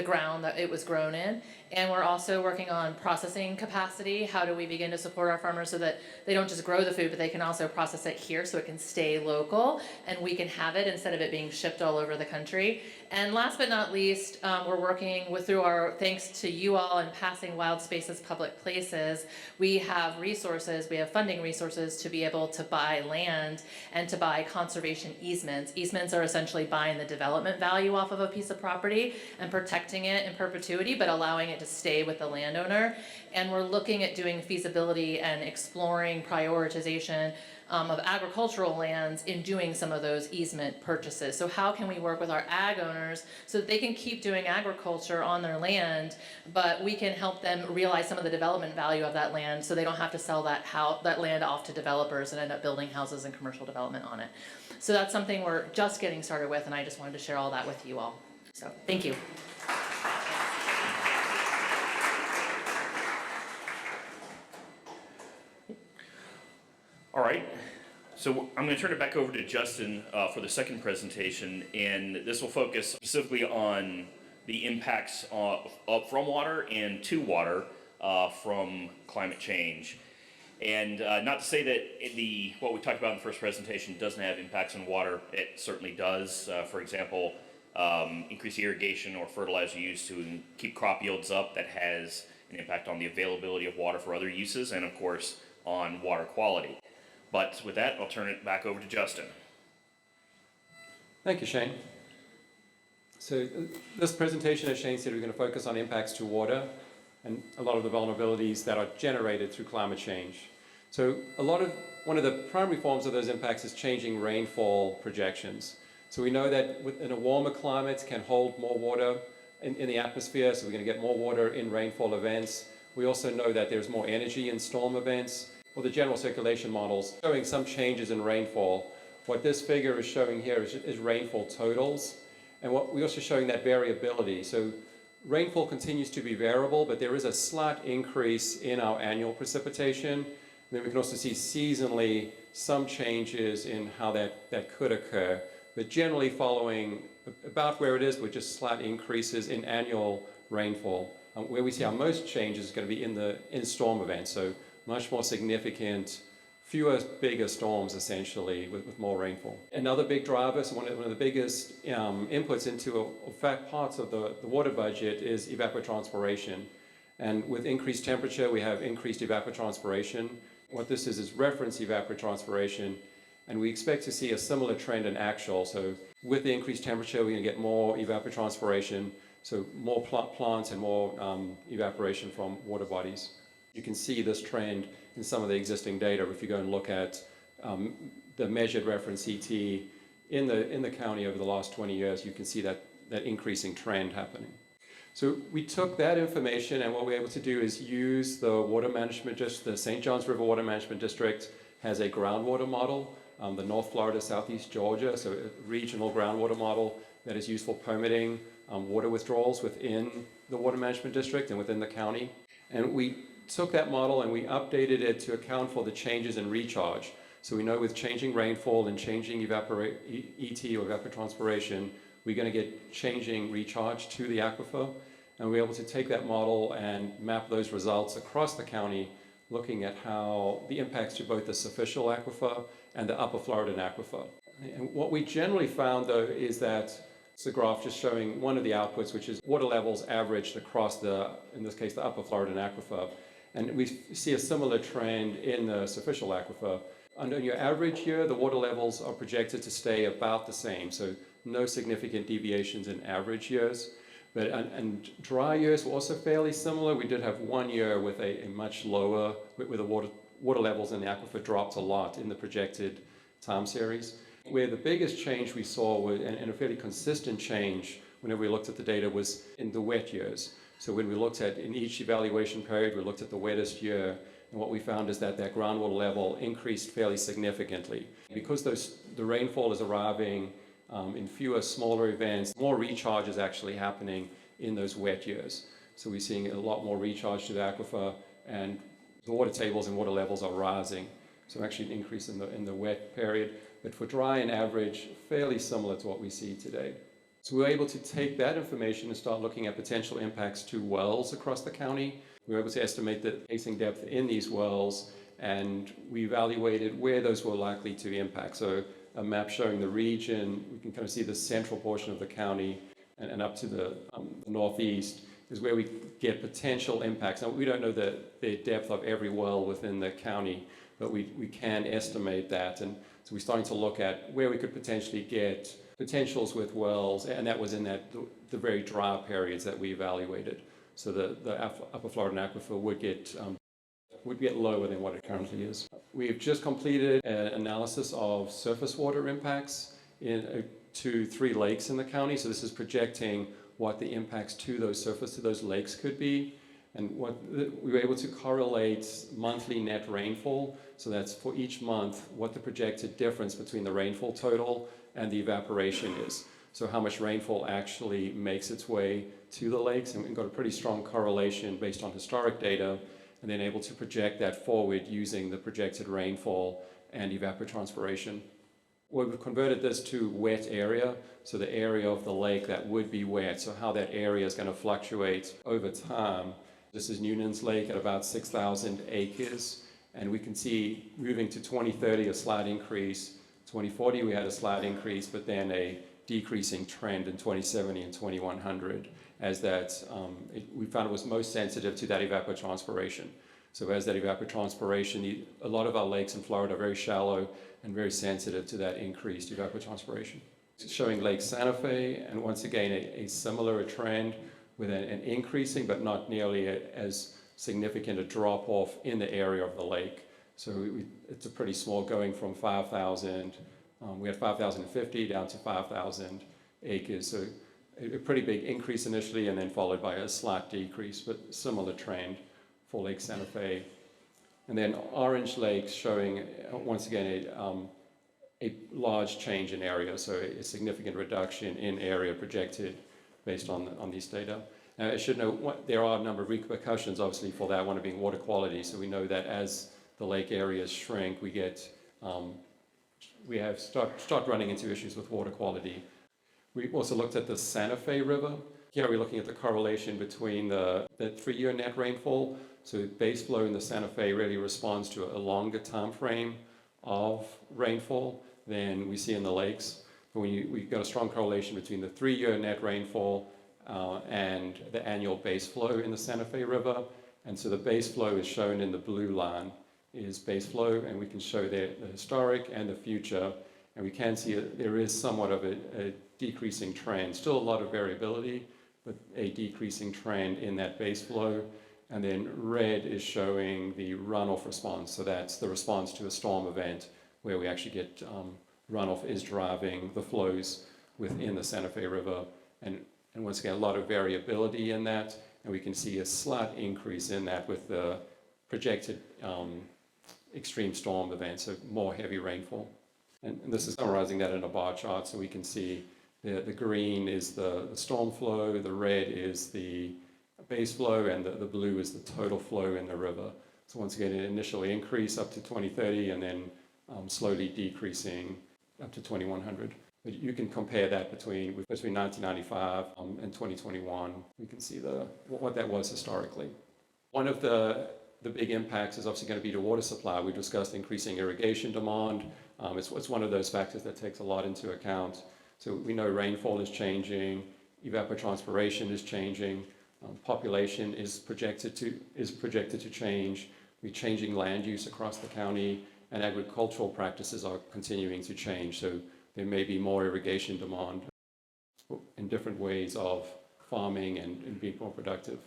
ground that it was grown in. And we're also working on processing capacity. How do we begin to support our farmers so that they don't just grow the food, but they can also process it here so it can stay local and we can have it instead of it being shipped all over the country. And last but not least, we're working through our, thanks to you all and passing Wild Spaces Public Places, we have resources, we have funding resources to be able to buy land and to buy conservation easements. Easements are essentially buying the development value off of a piece of property and protecting it in perpetuity, but allowing it to stay with the landowner. And we're looking at doing feasibility and exploring prioritization of agricultural lands in doing some of those easement purchases. So how can we work with our ag owners so that they can keep doing agriculture on their land, but we can help them realize some of the development value of that land so they don't have to sell that land off to developers and end up building houses and commercial development on it. So that's something we're just getting started with, and I just wanted to share all that with you all. So thank you. All right, so I'm going to turn it back over to Justin for the second presentation, and this will focus specifically on the impacts from water and to water from climate change. And not to say that what we talked about in the first presentation doesn't have impacts on water. It certainly does. For example, increased irrigation or fertilizer use to keep crop yields up, that has an impact on the availability of water for other uses, and of course on water quality. But with that, I'll turn it back over to Justin. Thank you, Shane. So this presentation, as Shane said, we're going to focus on impacts to water and a lot of the vulnerabilities that are generated through climate change. So one of the primary forms of those impacts is changing rainfall projections. So we know that in a warmer climate can hold more water in the atmosphere, so we're going to get more water in rainfall events. We also know that there's more energy in storm events. Well, the general circulation models showing some changes in rainfall. What this figure is showing here is rainfall totals. And what we're also showing that variability. So rainfall continues to be variable, but there is a slight increase in our annual precipitation. And then we can also see seasonally some changes in how that could occur, but generally following about where it is with just slight increases in annual rainfall. Where we see our most changes is going to be in storm events. So much more significant, fewer bigger storms essentially with more rainfall. Another big driver, so one of the biggest inputs into parts of the water budget is evapotranspiration. And with increased temperature, we have increased evapotranspiration. What this is reference evapotranspiration, and we expect to see a similar trend in actual. So with the increased temperature, we're going to get more evapotranspiration, so more plants and more evaporation from water bodies. You can see this trend in some of the existing data. If you go and look at the measured reference ET in the county over the last 20 years, you can see that increasing trend happening. So we took that information, and what we're able to do is use the water management, the St. Johns River Water Management District has a groundwater model, the North Florida, Southeast Georgia, so a regional groundwater model that is used for permitting water withdrawals within the water management district and within the county. And we took that model and we updated it to account for the changes in recharge. So we know with changing rainfall and changing ET or evapotranspiration, we're going to get changing recharge to the aquifer. And we're able to take that model and map those results across the county, looking at how the impacts to both the superficial aquifer and the upper Floridan aquifer. And what we generally found, though, is that it's a graph just showing one of the outputs, which is water levels averaged across in this case, the upper Floridan aquifer. And we see a similar trend in the superficial aquifer. Under your average year, the water levels are projected to stay about the same, so no significant deviations in average years. But and dry years were also fairly similar. We did have 1 year with a much lower, where the water levels in the aquifer dropped a lot in the projected time series. Where the biggest change we saw, and a fairly consistent change whenever we looked at the data, was in the wet years. So when we looked at, in each evaluation period, we looked at the wettest year, and what we found is that groundwater level increased fairly significantly. Because the rainfall is arriving in fewer smaller events, more recharge is actually happening in those wet years. So we're seeing a lot more recharge to the aquifer, and the water tables and water levels are rising. So actually an increase in the wet period, but for dry and average, fairly similar to what we see today. So we were able to take that information and start looking at potential impacts to wells across the county. We were able to estimate the casing depth in these wells, and we evaluated where those were likely to impact. So a map showing the region, we can kind of see the central portion of the county and up to the northeast is where we get potential impacts. Now, we don't know the depth of every well within the county, but we can estimate that. And so we're starting to look at where we could potentially get potentials with wells, and that was in the very dry periods that we evaluated. So the Upper Florida aquifer would get lower than what it currently is. We've just completed an analysis of surface water impacts to 3 lakes in the county. So this is projecting what the impacts to those lakes could be. And we were able to correlate monthly net rainfall. So that's for each month, what the projected difference between the rainfall total and the evaporation is. So how much rainfall actually makes its way to the lakes. And we've got a pretty strong correlation based on historic data, and then able to project that forward using the projected rainfall and evapotranspiration. We've converted this to wet area, so the area of the lake that would be wet, so how that area is going to fluctuate over time. This is Newton's Lake at about 6,000 acres, and we can see moving to 2030 a slight increase. 2040 we had a slight increase, but then a decreasing trend in 2070 and 2100 as we found it was most sensitive to that evapotranspiration. So as that evapotranspiration, a lot of our lakes in Florida are very shallow and very sensitive to that increased evapotranspiration. It's showing Lake Santa Fe, and once again a similar trend with an increasing but not nearly as significant a drop off in the area of the lake. So it's a pretty small, going from 5,000, we had 5,050 down to 5,000 acres. So a pretty big increase initially, and then followed by a slight decrease, but similar trend for Lake Santa Fe. And then Orange Lake showing, once again, a large change in area, so a significant reduction in area projected based on these data. Now, I should note there are a number of repercussions, obviously, for that, one being water quality. So we know that as the lake areas shrink, we start running into issues with water quality. We also looked at the Santa Fe River. Here we're looking at the correlation between the 3-year net rainfall. So base flow in the Santa Fe really responds to a longer time frame of rainfall than we see in the lakes. But we've got a strong correlation between the 3-year net rainfall and the annual base flow in the Santa Fe River. And so the base flow is shown in the blue line is base flow, and we can show the historic and the future. And we can see there is somewhat of a decreasing trend, still a lot of variability, but a decreasing trend in that base flow. And then red is showing the runoff response. So that's the response to a storm event where we actually get runoff is driving the flows within the Santa Fe River. And once again, a lot of variability in that. And we can see a slight increase in that with the projected extreme storm events, so more heavy rainfall. And this is summarizing that in a bar chart, so we can see the green is the storm flow, the red is the base flow, and the blue is the total flow in the river. So once again, it initially increased up to 2030 and then slowly decreasing up to 2100. But you can compare that between 1995 and 2021. We can see what that was historically. One of the big impacts is obviously going to be the water supply. We discussed increasing irrigation demand. It's one of those factors that takes a lot into account. So we know rainfall is changing, evapotranspiration is changing, population is projected to change. We're changing land use across the county, and agricultural practices are continuing to change. So there may be more irrigation demand in different ways of farming and being more productive.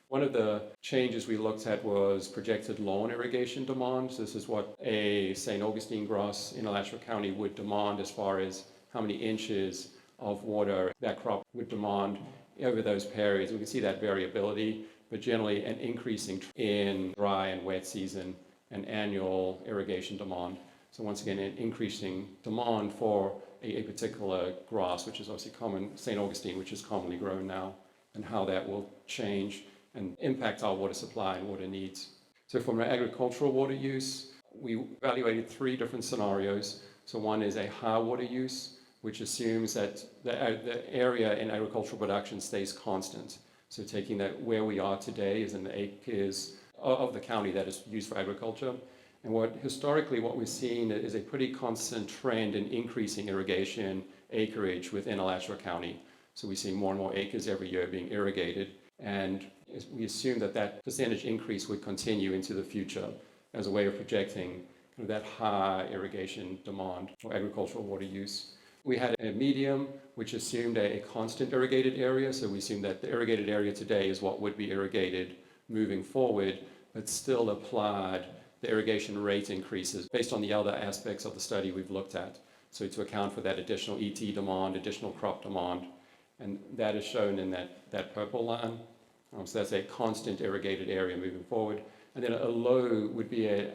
One of the changes we looked at was projected lawn irrigation demand. So this is what a St. Augustine grass in Alachua County would demand as far as how many inches of water that crop would demand over those periods. We can see that variability, but generally an increasing in dry and wet season and annual irrigation demand. So once again, an increasing demand for a particular grass, which is obviously common, St. Augustine, which is commonly grown now, and how that will change and impact our water supply and water needs. So from an agricultural water use, we evaluated 3 different scenarios. So one is a high water use, which assumes that the area in agricultural production stays constant. So taking that where we are today is an acres of the county that is used for agriculture. And historically what we're seeing is a pretty constant trend in increasing irrigation acreage within Alachua County. So we're seeing more and more acres every year being irrigated. And we assume that that percentage increase would continue into the future as a way of projecting that high irrigation demand for agricultural water use. We had a medium which assumed a constant irrigated area, so we assumed that the irrigated area today is what would be irrigated moving forward, but still applied the irrigation rate increases based on the other aspects of the study we've looked at. So to account for that additional ET demand, additional crop demand, and that is shown in that purple line. So that's a constant irrigated area moving forward. And then a low would be a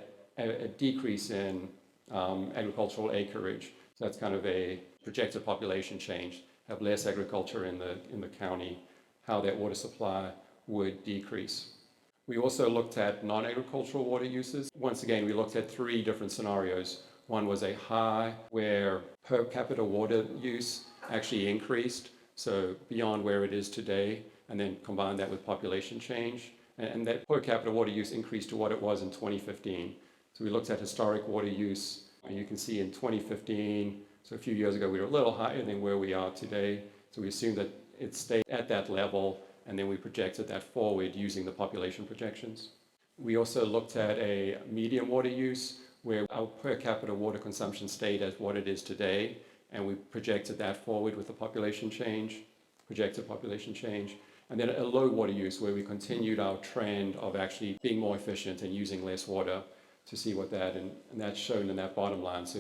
decrease in agricultural acreage. So that's kind of a projected population change, have less agriculture in the county, how that water supply would decrease. We also looked at non-agricultural water uses. Once again, we looked at 3 different scenarios. One was a high where per capita water use actually increased, so beyond where it is today, and then combine that with population change. And that per capita water use increased to what it was in 2015. So we looked at historic water use, and you can see in 2015, so a few years ago, we were a little higher than where we are today. So we assumed that it stayed at that level, and then we projected that forward using the population projections. We also looked at a medium water use, where our per capita water consumption stayed as what it is today, and we projected that forward with the population change, projected population change. And then a low water use, where we continued our trend of actually being more efficient and using less water to see what that, and that's shown in that bottom line. So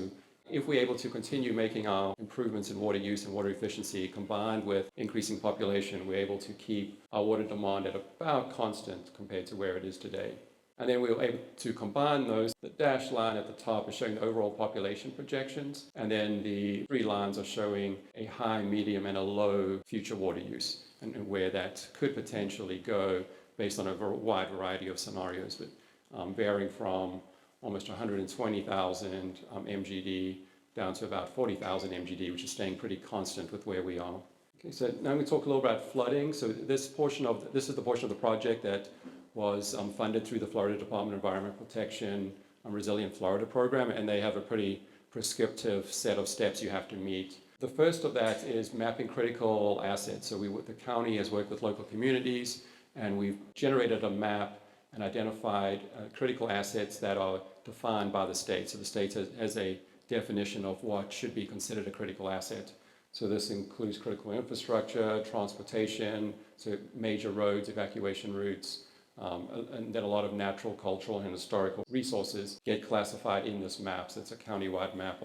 if we're able to continue making our improvements in water use and water efficiency combined with increasing population, we're able to keep our water demand at about constant compared to where it is today. And then we were able to combine those. The dashed line at the top is showing the overall population projections, and then the 3 lines are showing a high, medium, and a low future water use, and where that could potentially go based on a wide variety of scenarios, but varying from almost 120,000 MGD down to about 40,000 MGD, which is staying pretty constant with where we are. Okay, so now we talk a little about flooding. So this is the portion of the project that was funded through the Florida Department of Environmental Protection Resilient Florida program, and they have a pretty prescriptive set of steps you have to meet. The first of that is mapping critical assets. So the county has worked with local communities, and we've generated a map and identified critical assets that are defined by the state. So the state has a definition of what should be considered a critical asset. So this includes critical infrastructure, transportation, so major roads, evacuation routes, and then a lot of natural, cultural, and historical resources get classified in this map. So it's a countywide map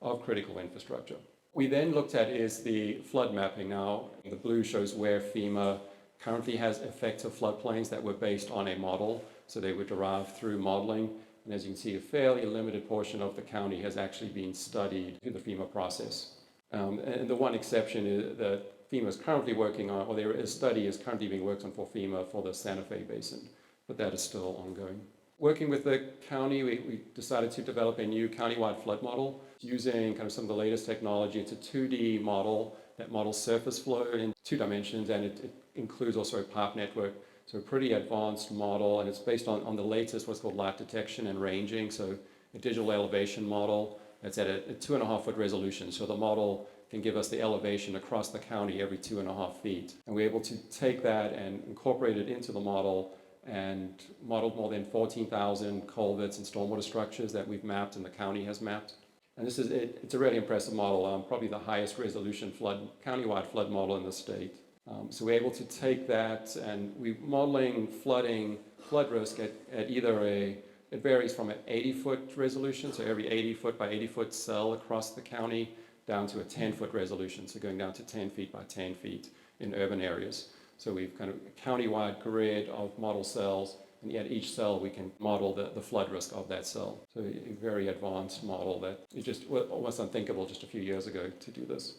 of critical infrastructure. We then looked at is the flood mapping. Now, the blue shows where FEMA currently has effective floodplains that were based on a model, so they were derived through modeling. And as you can see, a fairly limited portion of the county has actually been studied through the FEMA process. And the one exception is that FEMA is currently working on, or a study is currently being worked on for FEMA for the Santa Fe Basin, but that is still ongoing. Working with the county, we decided to develop a new countywide flood model using kind of some of the latest technology. It's a 2D model that models surface flow in 2 dimensions, and it includes also a pipe network. So a pretty advanced model, and it's based on the latest what's called light detection and ranging, so a digital elevation model that's at a 2.5 foot resolution. So the model can give us the elevation across the county every 2.5 feet. And we're able to take that and incorporate it into the model and modeled more than 14,000 culverts and stormwater structures that we've mapped and the county has mapped. And it's a really impressive model, probably the highest resolution countywide flood model in the state. So we're able to take that, and we're modeling flood risk at either it varies from an 80-foot resolution, so every 80 foot by 80 foot cell across the county, down to a 10-foot resolution, so going down to 10 feet by 10 feet in urban areas. So we've kind of a countywide grid of model cells, and at each cell we can model the flood risk of that cell. So a very advanced model that is just almost unthinkable just a few years ago to do this.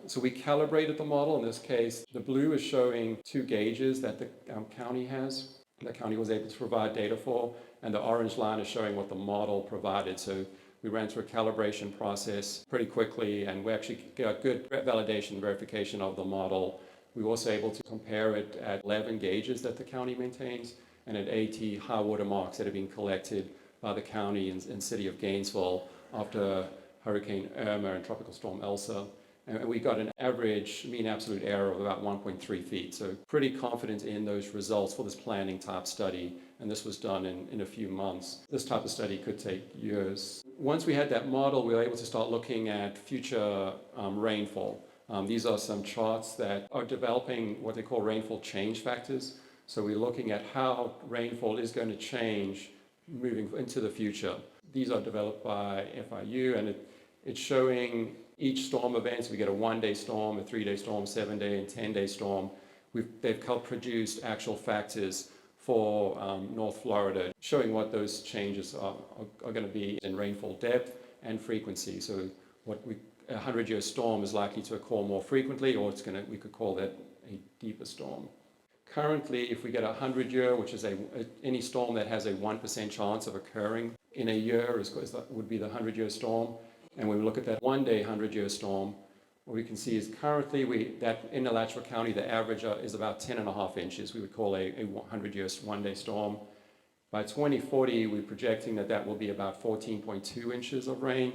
So we calibrated the model. In this case, the blue is showing 2 gauges that the county has, the county was able to provide data for, and the orange line is showing what the model provided. So We ran through a calibration process pretty quickly, and we actually got good validation, verification of the model. We were also able to compare it at 11 gauges that the county maintains and at 80 high water marks that have been collected by the county and city of Gainesville after Hurricane Irma and Tropical Storm Elsa. And we got an average mean absolute error of about 1.3 feet. So pretty confident in those results for this planning type study. And this was done in a few months. This type of study could take years. Once we had that model, we were able to start looking at future rainfall. These are some charts that are developing what they call rainfall change factors. So we're looking at how rainfall is going to change moving into the future. These are developed by FIU, and it's showing each storm event. So we get a 1-day storm, a 3-day storm, 7-day and 10-day storm. They've produced actual factors for North Florida, showing what those changes are going to be in rainfall depth and frequency. So a 100-year storm is likely to occur more frequently, or we could call that a deeper storm. Currently, if we get a 100-year, which is any storm that has a 1% chance of occurring in a year, would be the 100-year storm. And when we look at that 1-day 100-year storm, what we can see is currently that in Alachua County, the average is about 10.5 inches. We would call a 100-year 1-day storm. By 2040, we're projecting that will be about 14.2 inches of rain.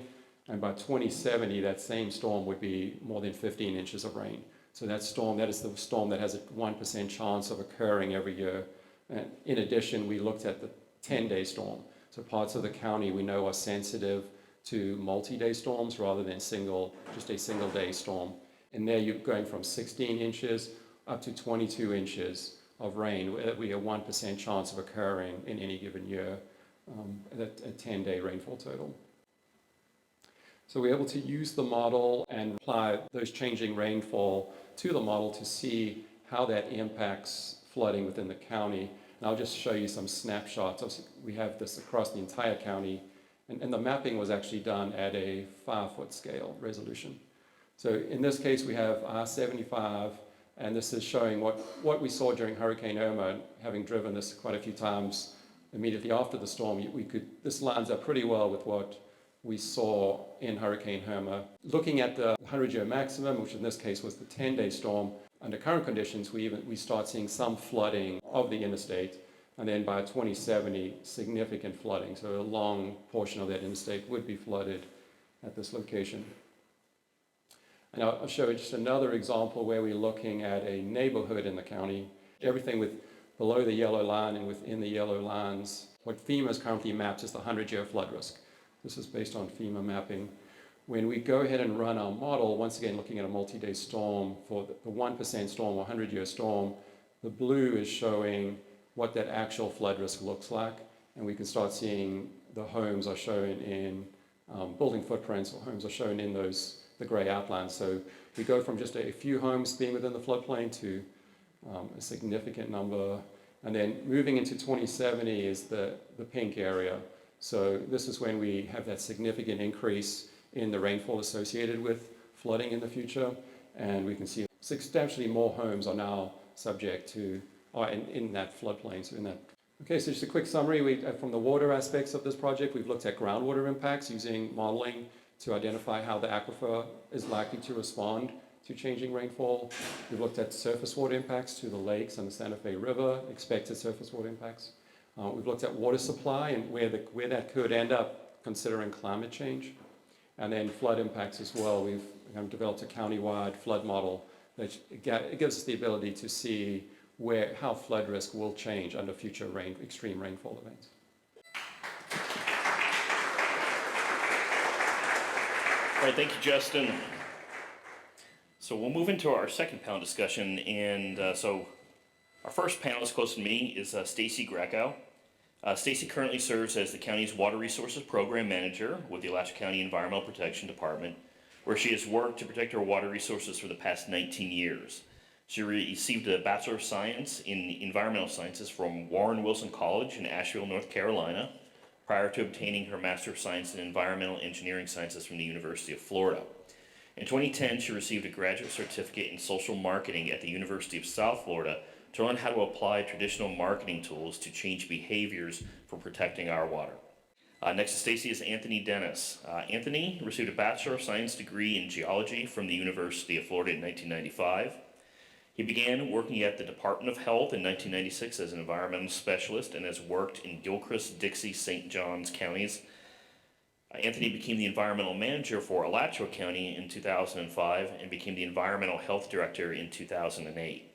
And by 2070, that same storm would be more than 15 inches of rain. So that is the storm that has a 1% chance of occurring every year. And in addition, we looked at the 10-day storm. So parts of the county we know are sensitive to multi-day storms rather than just a single-day storm. And there you're going from 16 inches up to 22 inches of rain, that we have a 1% chance of occurring in any given year, a 10-day rainfall total. So we're able to use the model and apply those changing rainfall to the model to see how that impacts flooding within the county. And I'll just show you some snapshots. We have this across the entire county, and the mapping was actually done at a 5-foot scale resolution. So in this case, we have R75, and this is showing what we saw during Hurricane Irma. Having driven this quite a few times immediately after the storm, this lines up pretty well with what we saw in Hurricane Irma. Looking at the 100-year maximum, which in this case was the 10-day storm, under current conditions, we start seeing some flooding of the interstate, and then by 2070, significant flooding. So a long portion of that interstate would be flooded at this location. And I'll show you just another example where we're looking at a neighborhood in the county, everything below the yellow line and within the yellow lines. What FEMA has currently mapped is the 100-year flood risk. This is based on FEMA mapping. When we go ahead and run our model, once again looking at a multi-day storm for the 1% storm or 100-year storm, the blue is showing what that actual flood risk looks like. And we can start seeing the homes are shown in building footprints, or homes are shown in the gray outlines. So we go from just a few homes being within the floodplain to a significant number. And then moving into 2070 is the pink area. So this is when we have that significant increase in the rainfall associated with flooding in the future. And we can see substantially more homes are now subject to, in that floodplain. Okay, so just a quick summary. From the water aspects of this project, we've looked at groundwater impacts using modeling to identify how the aquifer is likely to respond to changing rainfall. We've looked at surface water impacts to the lakes and the Santa Fe River, expected surface water impacts. We've looked at water supply and where that could end up considering climate change. And then flood impacts as well. We've developed a countywide flood model that it gives us the ability to see how flood risk will change under future extreme rainfall events. All right, thank you, Justin. So we'll move into our second panel discussion, and so our first panelist close to me is Stacy Greco. Stacy currently serves as the county's Water Resources Program Manager with the Alachua County Environmental Protection Department, where she has worked to protect our water resources for the past 19 years. She received a Bachelor of Science in Environmental Sciences from Warren Wilson College in Asheville, North Carolina, prior to obtaining her Master of Science in Environmental Engineering Sciences from the University of Florida. In 2010, she received a graduate certificate in social marketing at the University of South Florida to learn how to apply traditional marketing tools to change behaviors for protecting our water. Next to Stacy is Anthony Dennis. Anthony received a Bachelor of Science degree in geology from the University of Florida in 1995. He began working at the Department of Health in 1996 as an environmental specialist and has worked in Gilchrist, Dixie, St. Johns counties. Anthony became the environmental manager for Alachua County in 2005 and became the environmental health director in 2008.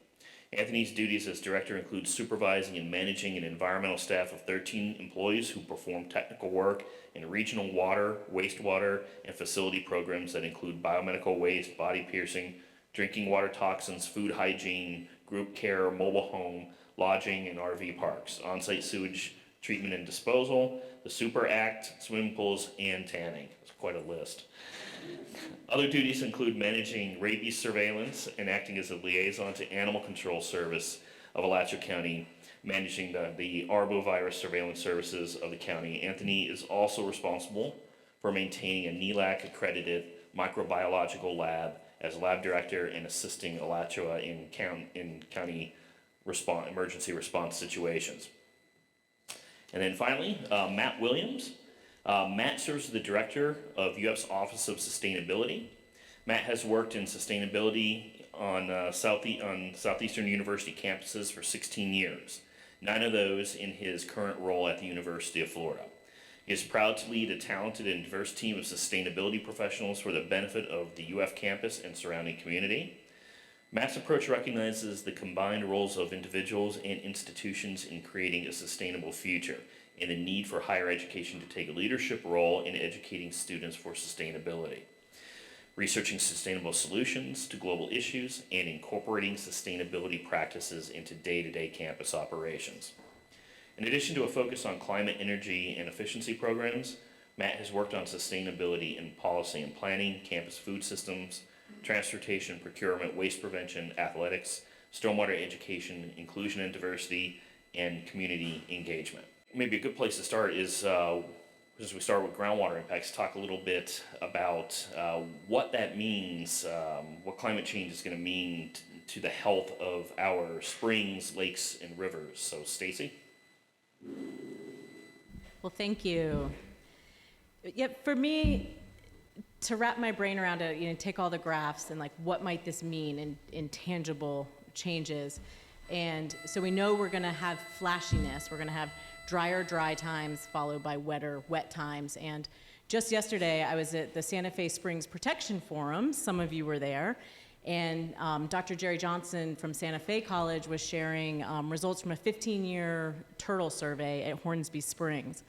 Anthony's duties as director include supervising and managing an environmental staff of 13 employees who perform technical work in regional water, wastewater, and facility programs that include biomedical waste, body piercing, drinking water toxins, food hygiene, group care, mobile home, lodging, and RV parks, on-site sewage treatment and disposal, the Super Act, swimming pools, and tanning. It's quite a list. Other duties include managing rabies surveillance and acting as a liaison to Animal Control Service of Alachua County, managing the arbovirus surveillance services of the county. Anthony is also responsible for maintaining a NELAC-accredited microbiological lab as lab director and assisting Alachua in county emergency response situations. And then finally, Matt Williams. Matt serves as the director of UF's Office of Sustainability. Matt has worked in sustainability on Southeastern University campuses for 16 years, 9 of those in his current role at the University of Florida. He is proud to lead a talented and diverse team of sustainability professionals for the benefit of the UF campus and surrounding community. Matt's approach recognizes the combined roles of individuals and institutions in creating a sustainable future and the need for higher education to take a leadership role in educating students for sustainability, researching sustainable solutions to global issues, and incorporating sustainability practices into day-to-day campus operations. In addition to a focus on climate, energy, and efficiency programs, Matt has worked on sustainability in policy and planning, campus food systems, transportation, procurement, waste prevention, athletics, stormwater education, inclusion and diversity, and community engagement. Maybe a good place to start is, as we start with groundwater impacts, talk a little bit about what that means, what climate change is going to mean to the health of our springs, lakes, and rivers. So, Stacy? Well, thank you. Yeah, for me, to wrap my brain around it, take all the graphs and like what might this mean in tangible changes. And so we know we're going to have flashiness. We're going to have drier dry times followed by wetter wet times. And just yesterday, I was at the Santa Fe Springs Protection Forum. Some of you were there. And Dr. Jerry Johnson from Santa Fe College was sharing results from a 15-year turtle survey at Hornsby Springs.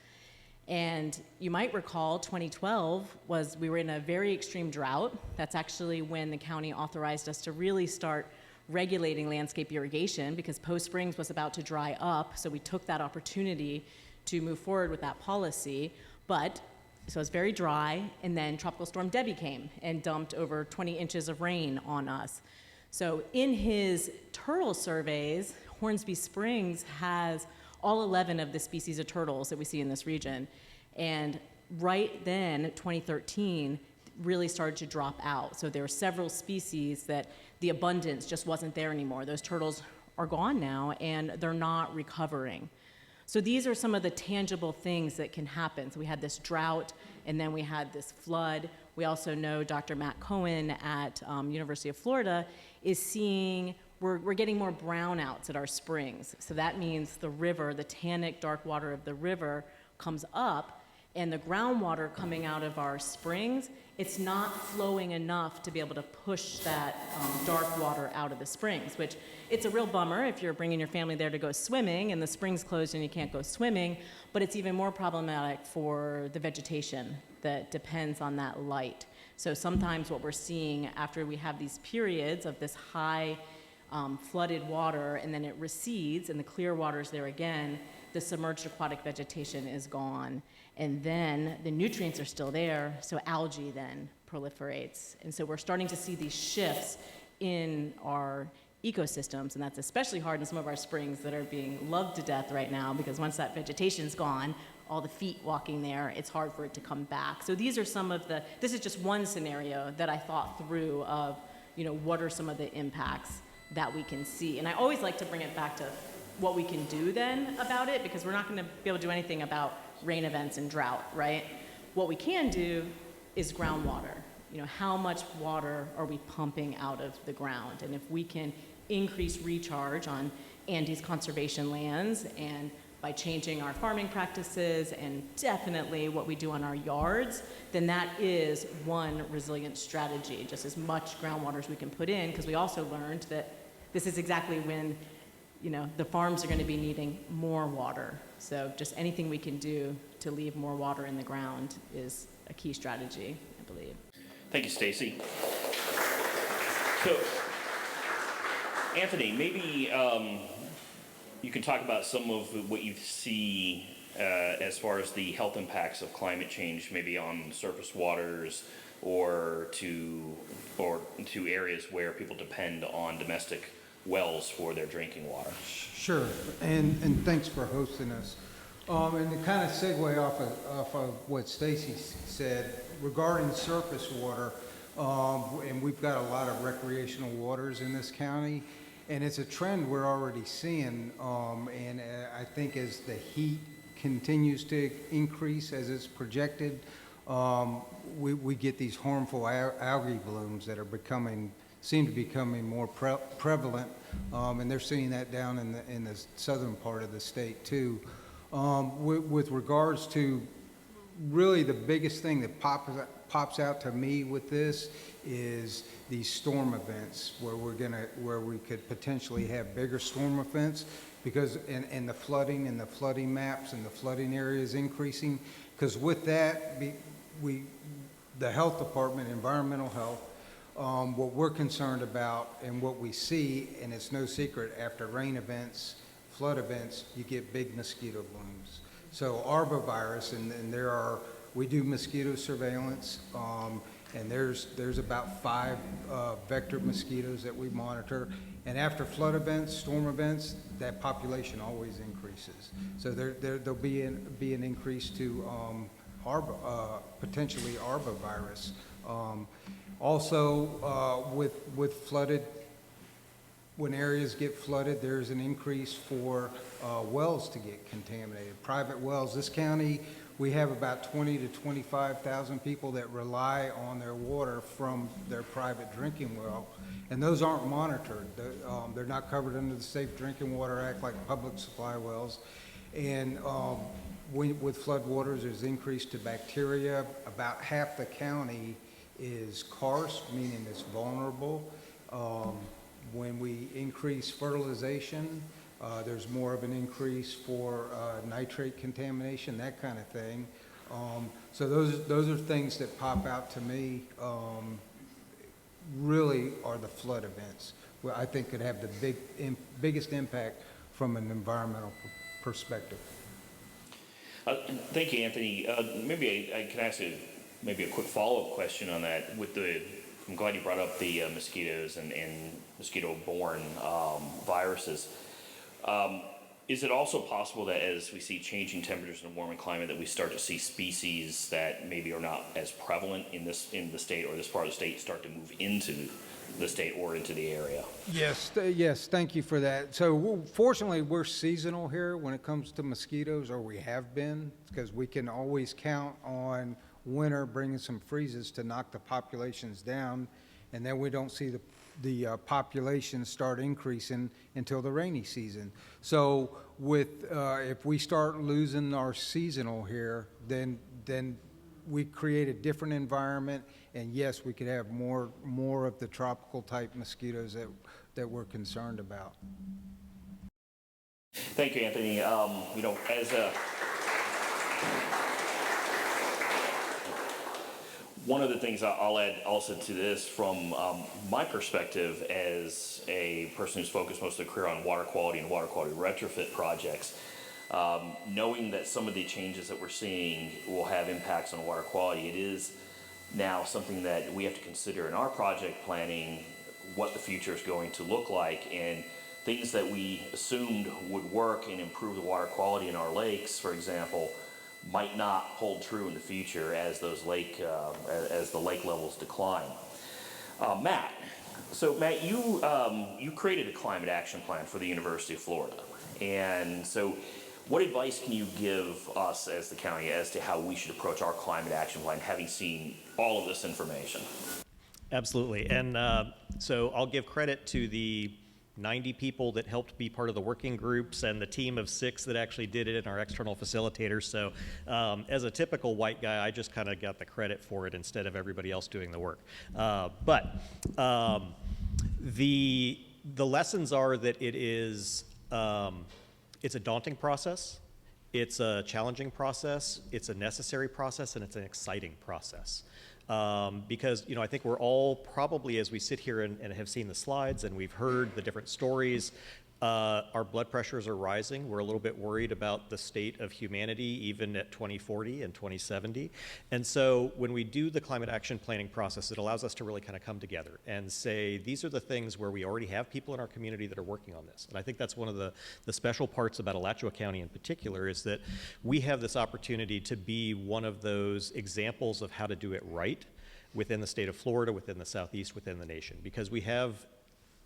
And you might recall 2012 we were in a very extreme drought. That's actually when the county authorized us to really start regulating landscape irrigation because Post Springs was about to dry up. So we took that opportunity to move forward with that policy. So it was very dry, and then Tropical Storm Debbie came and dumped over 20 inches of rain on us. So in his turtle surveys, Hornsby Springs has all 11 of the species of turtles that we see in this region. And right then, 2013, really started to drop out. So there were several species that the abundance just wasn't there anymore. Those turtles are gone now, and they're not recovering. So these are some of the tangible things that can happen. So we had this drought, and then we had this flood. We also know Dr. Matt Cohen at University of Florida is seeing, we're getting more brownouts at our springs. So that means the river, the tannic dark water of the river comes up, and the groundwater coming out of our springs, it's not flowing enough to be able to push that dark water out of the springs, which it's a real bummer if you're bringing your family there to go swimming and the spring's closed and you can't go swimming, but it's even more problematic for the vegetation that depends on that light. So sometimes what we're seeing after we have these periods of this high flooded water and then it recedes and the clear water's there again, the submerged aquatic vegetation is gone. And then the nutrients are still there, so algae then proliferates. And so we're starting to see these shifts in our ecosystems, and that's especially hard in some of our springs that are being loved to death right now, because once that vegetation's gone, all the feet walking there, it's hard for it to come back. So these are some of this is just one scenario that I thought through of, what are some of the impacts that we can see. And I always like to bring it back to what we can do then about it, because we're not going to be able to do anything about rain events and drought, right? What we can do is groundwater. You know, how much water are we pumping out of the ground? And if we can increase recharge on Andi's conservation lands, and by changing our farming practices and definitely what we do on our yards, then that is one resilient strategy, just as much groundwater as we can put in, because we also learned that this is exactly when, you know, the farms are going to be needing more water. So just anything we can do to leave more water in the ground is a key strategy, I believe. Thank you, Stacy. So, Anthony, maybe you can talk about some of what you see as far as the health impacts of climate change, maybe on surface waters or to areas where people depend on domestic wells for their drinking water. Sure, and thanks for hosting us. And to kind of segue off of what Stacy said regarding surface water, and we've got a lot of recreational waters in this county, and it's a trend we're already seeing, and I think as the heat continues to increase as it's projected, we get these harmful algae blooms that are seem to be becoming more prevalent, and they're seeing that down in the southern part of the state too. With regards to really the biggest thing that pops out to me with this is these storm events where we could potentially have bigger storm events because and the flooding maps and the flooding areas increasing, because with that the health department, environmental health, what we're concerned about and what we see, and it's no secret, after rain events, flood events, you get big mosquito blooms. So arbovirus, and we do mosquito surveillance, and there's about 5 vector mosquitoes that we monitor. And after flood events, storm events, that population always increases. So there'll be an increase to potentially arbovirus. Also, with flooded, when areas get flooded, there's an increase for wells to get contaminated. Private wells, this county, we have about 20 to 25,000 people that rely on their water from their private drinking well, and those aren't monitored. They're not covered under the Safe Drinking Water Act like public supply wells. And with floodwaters, there's increase to bacteria. About half the county is karst, meaning it's vulnerable. When we increase fertilization, there's more of an increase for nitrate contamination, that kind of thing. So those are things that pop out to me, really are the flood events, where I think could have the biggest impact from an environmental perspective. Thank you, Anthony. Maybe I can ask maybe a quick follow-up question on that. I'm glad you brought up the mosquitoes and mosquito-borne viruses. Is it also possible that as we see changing temperatures and warming climate that we start to see species that maybe are not as prevalent in the state or this part of the state start to move into the state or into the area? Yes, thank you for that. So fortunately, we're seasonal here when it comes to mosquitoes, or we have been, because we can always count on winter bringing some freezes to knock the populations down, and then we don't see the population start increasing until the rainy season. So if we start losing our seasonal here, then we create a different environment, and yes, we could have more of the tropical type mosquitoes that we're concerned about. Thank you, Anthony. As one of the things I'll add also to this from my perspective as a person who's focused most of their career on water quality and water quality retrofit projects, knowing that some of the changes that we're seeing will have impacts on water quality, it is now something that we have to consider in our project planning what the future is going to look like, and things that we assumed would work and improve the water quality in our lakes, for example, might not hold true in the future as the lake levels decline. Matt, you created a climate action plan for the University of Florida, and so What advice can you give us as the county as to how we should approach our climate action plan, having seen all of this information? Absolutely. And so I'll give credit to the 90 people that helped be part of the working groups and the team of 6 that actually did it and our external facilitators. So as a typical white guy, I just kind of got the credit for it instead of everybody else doing the work. But the lessons are that it is, it's a daunting process, it's a challenging process, it's a necessary process, and it's an exciting process. Because, you know, I think we're all probably, as we sit here and have seen the slides and we've heard the different stories, our blood pressures are rising. We're a little bit worried about the state of humanity, even at 2040 and 2070. And so when we do the climate action planning process, it allows us to really kind of come together and say, these are the things where we already have people in our community that are working on this. And I think that's one of the special parts about Alachua County in particular, is that we have this opportunity to be one of those examples of how to do it right within the state of Florida, within the Southeast, within the nation, because we have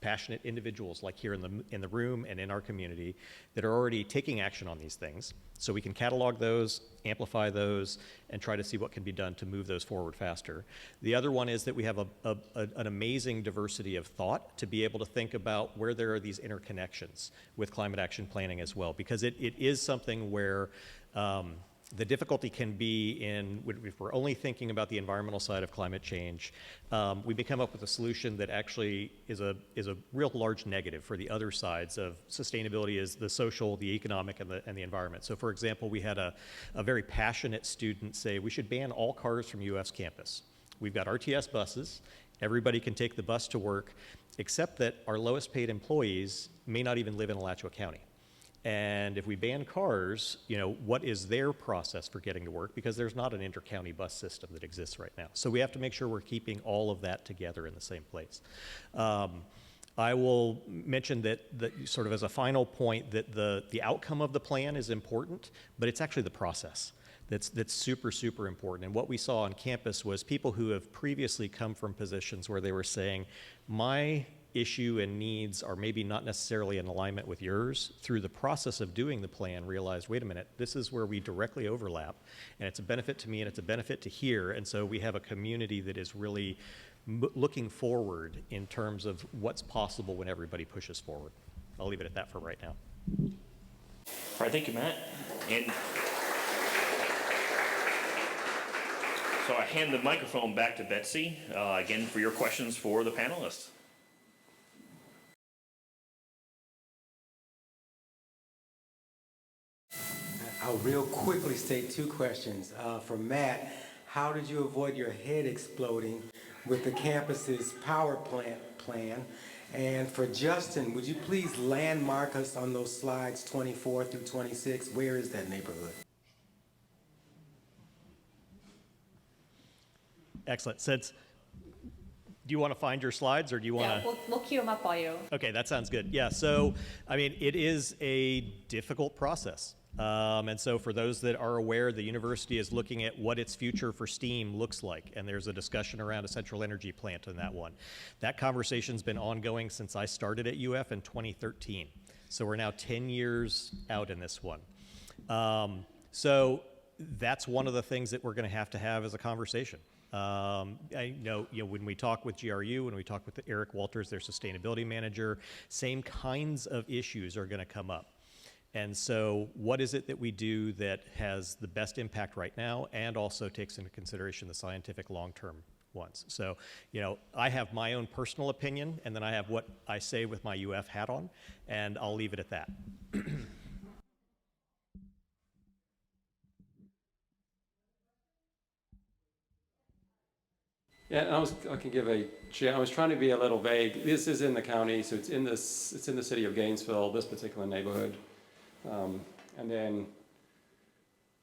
passionate individuals like here in the room and in our community that are already taking action on these things. So we can catalog those, amplify those, and try to see what can be done to move those forward faster. The other one is that we have an amazing diversity of thought to be able to think about where there are these interconnections with climate action planning as well, because it is something where the difficulty can be if we're only thinking about the environmental side of climate change, we may come up with a solution that actually is a real large negative for the other sides of sustainability, is the social, the economic, and the environment. So for example, we had a very passionate student say we should ban all cars from US campus. We've got RTS buses, everybody can take the bus to work, except that our lowest paid employees may not even live in Alachua County. And if we ban cars, you know, what is their process for getting to work? Because there's not an inter-county bus system that exists right now. So we have to make sure we're keeping all of that together in the same place. I will mention that sort of as a final point that the outcome of the plan is important, but it's actually the process that's super, super important. And what we saw on campus was people who have previously come from positions where they were saying, my issue and needs are maybe not necessarily in alignment with yours, through the process of doing the plan realized, wait a minute, this is where we directly overlap, and it's a benefit to me and it's a benefit to here. And so we have a community that is really looking forward in terms of what's possible when everybody pushes forward. I'll leave it at that for right now. All right, thank you, Matt. And so I hand the microphone back to Betsy, again, for your questions for the panelists. I'll real quickly state 2 questions. For Matt, how did you avoid your head exploding with the campus's power plant plan? And for Justin, would you please landmark us on those slides 24 through 26? Where is that neighborhood? Excellent. Do you want to find your slides, or do you want to? Yeah, we'll queue them up while you. Okay, that sounds good. Yeah, so, I mean, it is a difficult process. And so for those that are aware, the university is looking at what its future for STEAM looks like, and there's a discussion around a central energy plant in that one. That conversation's been ongoing since I started at UF in 2013. So we're now 10 years out in this one. So that's one of the things that we're going to have as a conversation. I know, when we talk with GRU, when we talk with Eric Walters, their sustainability manager, same kinds of issues are going to come up. And so what is it that we do that has the best impact right now and also takes into consideration the scientific long-term ones? So, I have my own personal opinion, and then I have what I say with my UF hat on, and I'll leave it at that. Yeah, and I was trying to be a little vague. This is in the county, so it's in the city of Gainesville, this particular neighborhood. And then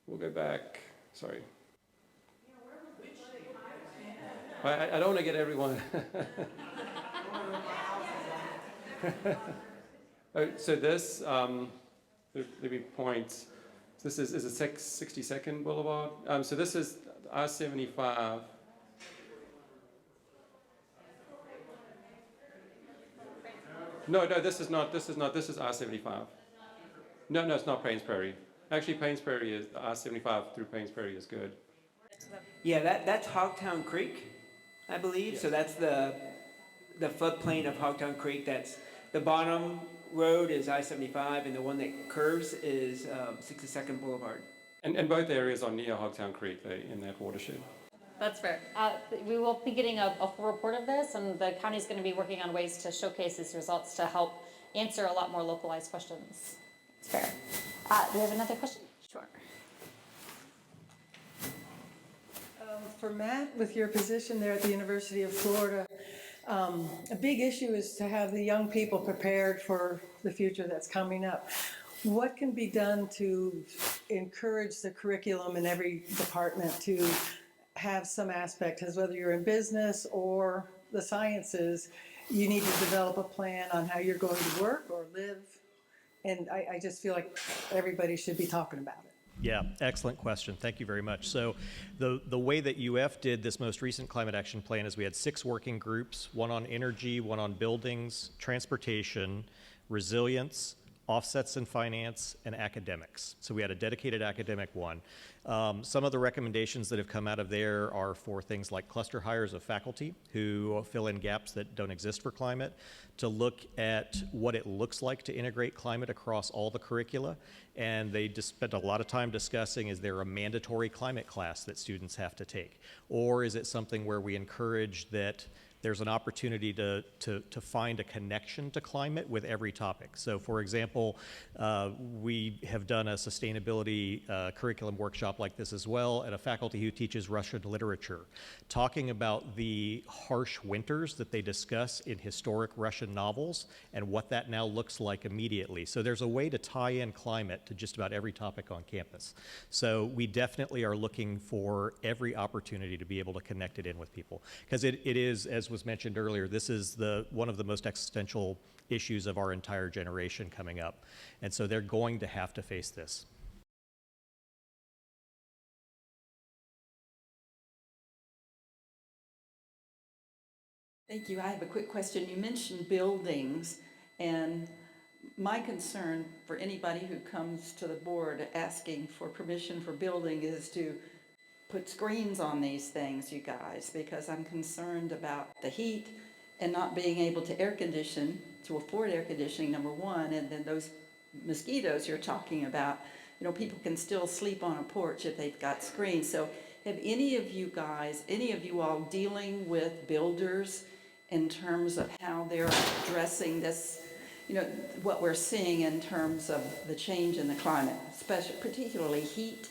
we'll go back. Sorry. I don't want to get everyone. So this, there'll be points. This is a 62nd Boulevard. So this is I-75. No, this is not. This is I-75. No, it's not Paynes Prairie. Actually, Paynes Prairie is, I-75 through Paynes Prairie is good. Yeah, that's Hogtown Creek, I believe. So that's the floodplain of Hogtown Creek. That's the bottom road is I-75, and the one that curves is 62nd Boulevard. And both areas are near Hogtown Creek, in that watershed. That's fair. We will be getting a full report of this, and the county's going to be working on ways to showcase these results to help answer a lot more localized questions. It's fair. Do we have another question? Sure. For Matt, with your position there at the University of Florida, a big issue is to have the young people prepared for the future that's coming up. What can be done to encourage the curriculum in every department to have some aspect, because whether you're in business or the sciences, you need to develop a plan on how you're going to work or live. And I just feel like everybody should be talking about it. Yeah, excellent question. Thank you very much. So the way that UF did this most recent climate action plan is we had 6 working groups, one on energy, one on buildings, transportation, resilience, offsets in finance, and academics. So we had a dedicated academic one. Some of the recommendations that have come out of there are for things like cluster hires of faculty who fill in gaps that don't exist for climate, to look at what it looks like to integrate climate across all the curricula. And they just spent a lot of time discussing, is there a mandatory climate class that students have to take? Or is it something where we encourage that there's an opportunity to find a connection to climate with every topic. So for example, we have done a sustainability curriculum workshop like this as well at a faculty who teaches Russian literature, talking about the harsh winters that they discuss in historic Russian novels and what that now looks like immediately. So there's a way to tie in climate to just about every topic on campus. So we definitely are looking for every opportunity to be able to connect it in with people. Because it is, as was mentioned earlier, this is one of the most existential issues of our entire generation coming up. And so they're going to have to face this. Thank you. I have a quick question. You mentioned buildings, and my concern for anybody who comes to the board asking for permission for building is to put screens on these things, you guys, because I'm concerned about the heat and not being able to air condition, to afford air conditioning, number one, and then those mosquitoes you're talking about, you know, people can still sleep on a porch if they've got screens. So have any of you guys, any of you all dealing with builders in terms of how they're addressing this, you know, what we're seeing in terms of the change in the climate, particularly heat?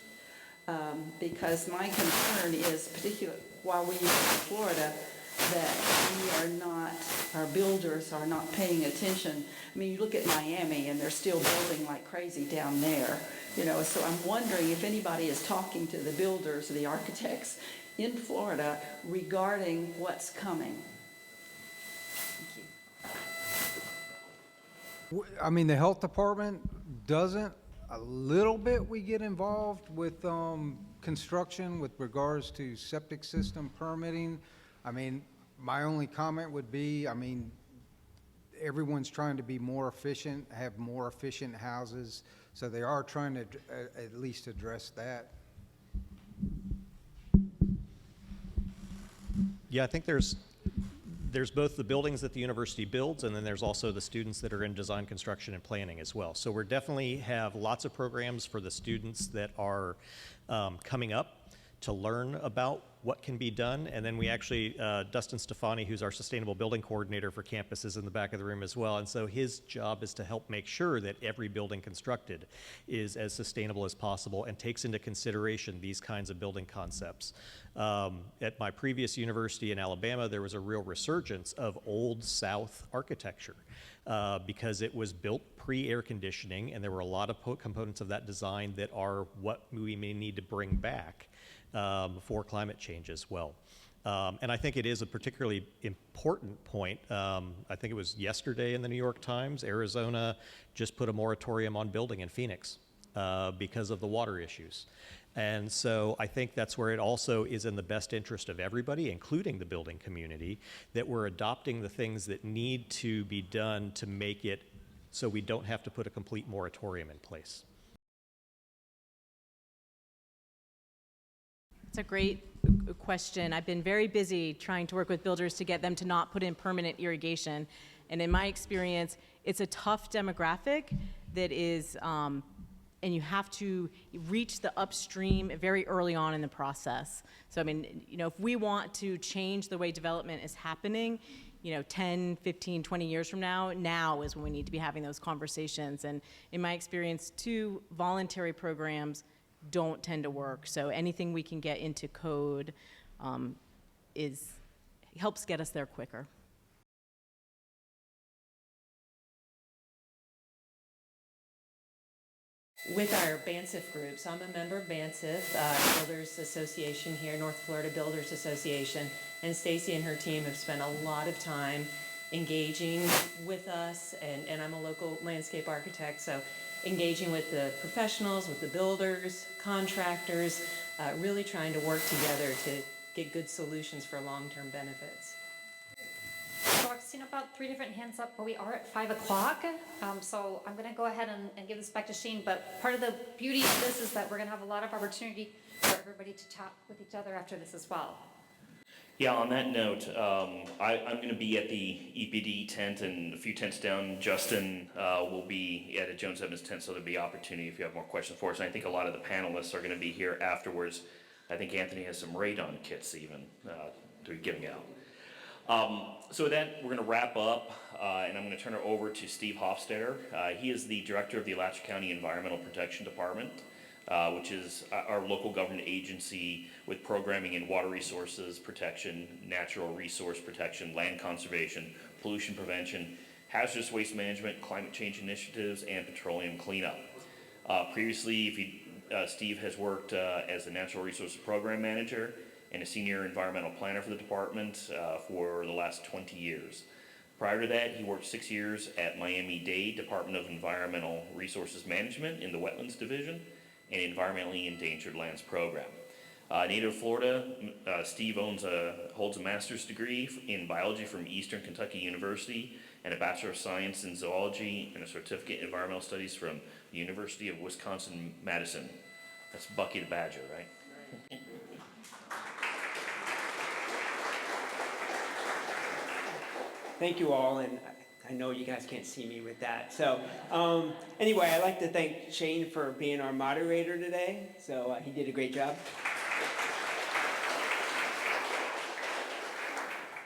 Because my concern is, particularly while we live in Florida, that our builders are not paying attention. I mean, you look at Miami and they're still building like crazy down there, you know, so I'm wondering if anybody is talking to the builders, the architects in Florida regarding what's coming. Thank you. I mean, the health department doesn't. A little bit we get involved with construction with regards to septic system permitting. I mean, my only comment would be, I mean, everyone's trying to be more efficient, have more efficient houses, so they are trying to at least address that. Yeah, I think there's both the buildings that the university builds, and then there's also the students that are in design, construction, and planning as well. So we definitely have lots of programs for the students that are coming up to learn about what can be done. And then we actually, Dustin Stefani, who's our sustainable building coordinator for campus, is in the back of the room as well. And so his job is to help make sure that every building constructed is as sustainable as possible and takes into consideration these kinds of building concepts. At my previous university in Alabama, there was a real resurgence of Old South architecture because it was built pre-air conditioning, and there were a lot of components of that design that are what we may need to bring back for climate change as well. And I think it is a particularly important point. I think it was yesterday in the New York Times, Arizona just put a moratorium on building in Phoenix because of the water issues. And so I think that's where it also is in the best interest of everybody, including the building community, that we're adopting the things that need to be done to make it so we don't have to put a complete moratorium in place. It's a great question. I've been very busy trying to work with builders to get them to not put in permanent irrigation. And in my experience, it's a tough demographic that is, and you have to reach the upstream very early on in the process. So, I mean, you know, if we want to change the way development is happening, you know, 10, 15, 20 years from now is when we need to be having those conversations. And in my experience, too, voluntary programs don't tend to work. So anything we can get into code helps get us there quicker. With our BANSF group, so I'm a member of BANSF, Builders Association here, North Florida Builders Association, and Stacy and her team have spent a lot of time engaging with us, and I'm a local landscape architect, so engaging with the professionals, with the builders, contractors, really trying to work together to get good solutions for long-term benefits. So I've seen about 3 different hands up, but we are at 5 o'clock. So I'm going to go ahead and give this back to Shane. But part of the beauty of this is that we're going to have a lot of opportunity for everybody to talk with each other after this as well. Yeah, on that note, I'm going to be at the EPD tent, and a few tents down. Justin will be at a Jones Evans tent, so there'll be opportunity if you have more questions for us. And I think a lot of the panelists are going to be here afterwards. I think Anthony has some radon kits even to be giving out. So with that, we're going to wrap up, and I'm going to turn it over to Steve Hofstetter. He is the director of the Alachua County Environmental Protection Department, which is our local government agency with programming in water resources protection, natural resource protection, land conservation, pollution prevention, hazardous waste management, climate change initiatives, and petroleum cleanup. Previously, Steve has worked as a natural resources program manager and a senior environmental planner for the department for the last 20 years. Prior to that, he worked 6 years at Miami-Dade Department of Environmental Resources Management in the Wetlands Division and Environmentally Endangered Lands Program. Native Florida, Steve holds a master's degree in biology from Eastern Kentucky University and a Bachelor of Science in Zoology and a certificate in Environmental Studies from the University of Wisconsin-Madison. That's Bucky the Badger, right? Thank you all, and I know you guys can't see me with that. So anyway, I'd like to thank Shane for being our moderator today. So he did a great job.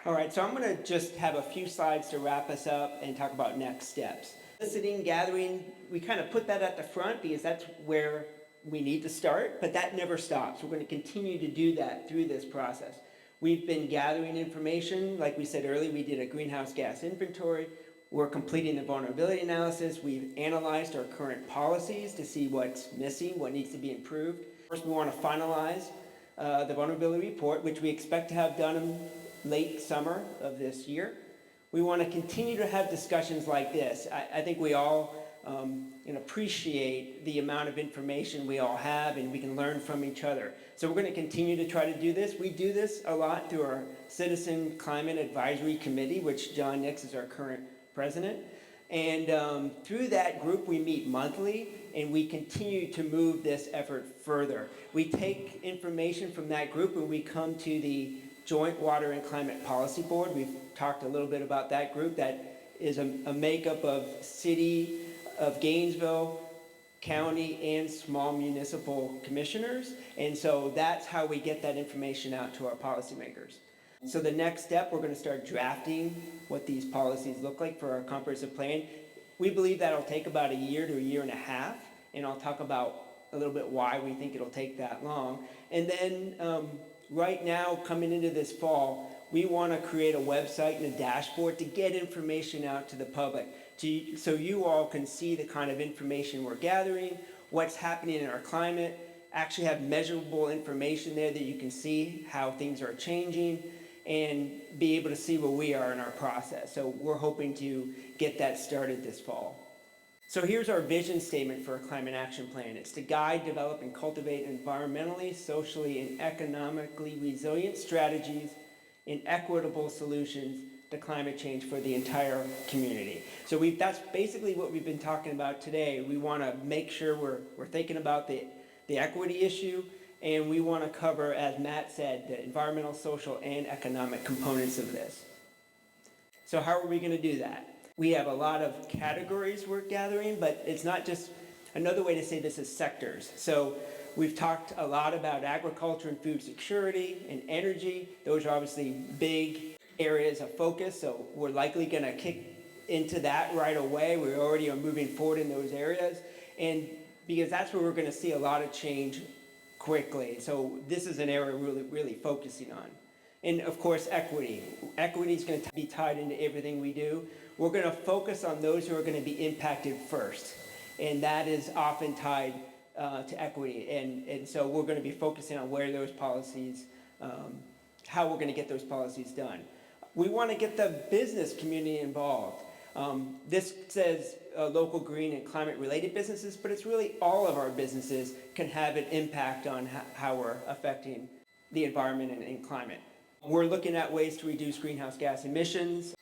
All right, so I'm going to just have a few slides to wrap us up and talk about next steps. Listening, gathering, we kind of put that at the front because that's where we need to start, but that never stops. We're going to continue to do that through this process. We've been gathering information. Like we said earlier, we did a greenhouse gas inventory. We're completing the vulnerability analysis. We've analyzed our current policies to see what's missing, what needs to be improved. First, we want to finalize the vulnerability report, which we expect to have done in late summer of this year. We want to continue to have discussions like this. I think we all appreciate the amount of information we all have, and we can learn from each other. So we're going to continue to try to do this. We do this a lot through our Citizen Climate Advisory Committee, which John Nix is our current president. And through that group, we meet monthly, and we continue to move this effort further. We take information from that group, and we come to the Joint Water and Climate Policy Board. We've talked a little bit about that group. That is a makeup of City of Gainesville, county, and small municipal commissioners. And so that's how we get that information out to our policymakers. So the next step, we're going to start drafting what these policies look like for our comprehensive plan. We believe that'll take about a year to a year and a half, and I'll talk about a little bit why we think it'll take that long. And then right now, coming into this fall, we want to create a website and a dashboard to get information out to the public, so you all can see the kind of information we're gathering, what's happening in our climate, actually have measurable information there that you can see how things are changing, and be able to see where we are in our process. So we're hoping to get that started this fall. So here's our vision statement for a climate action plan. It's to guide, develop, and cultivate environmentally, socially, and economically resilient strategies and equitable solutions to climate change for the entire community. So that's basically what we've been talking about today. We want to make sure we're thinking about the equity issue and we want to cover, as Matt said, the environmental, social, and economic components of this. So how are we going to do that? We have a lot of categories we're gathering, but it's not just, another way to say this is sectors. So we've talked a lot about agriculture and food security and energy. Those are obviously big areas of focus, so we're likely going to kick into that right away. We already are moving forward in those areas, and because that's where we're going to see a lot of change quickly. So this is an area we're really focusing on. And of course, equity. Equity is going to be tied into everything we do. We're going to focus on those who are going to be impacted first, and that is often tied to equity. And so we're going to be focusing on where those policies, how we're going to get those policies done. We want to get the business community involved. This says local green and climate related businesses, but it's really all of our businesses can have an impact on how we're affecting the environment and climate. We're looking at ways to reduce greenhouse gas emissions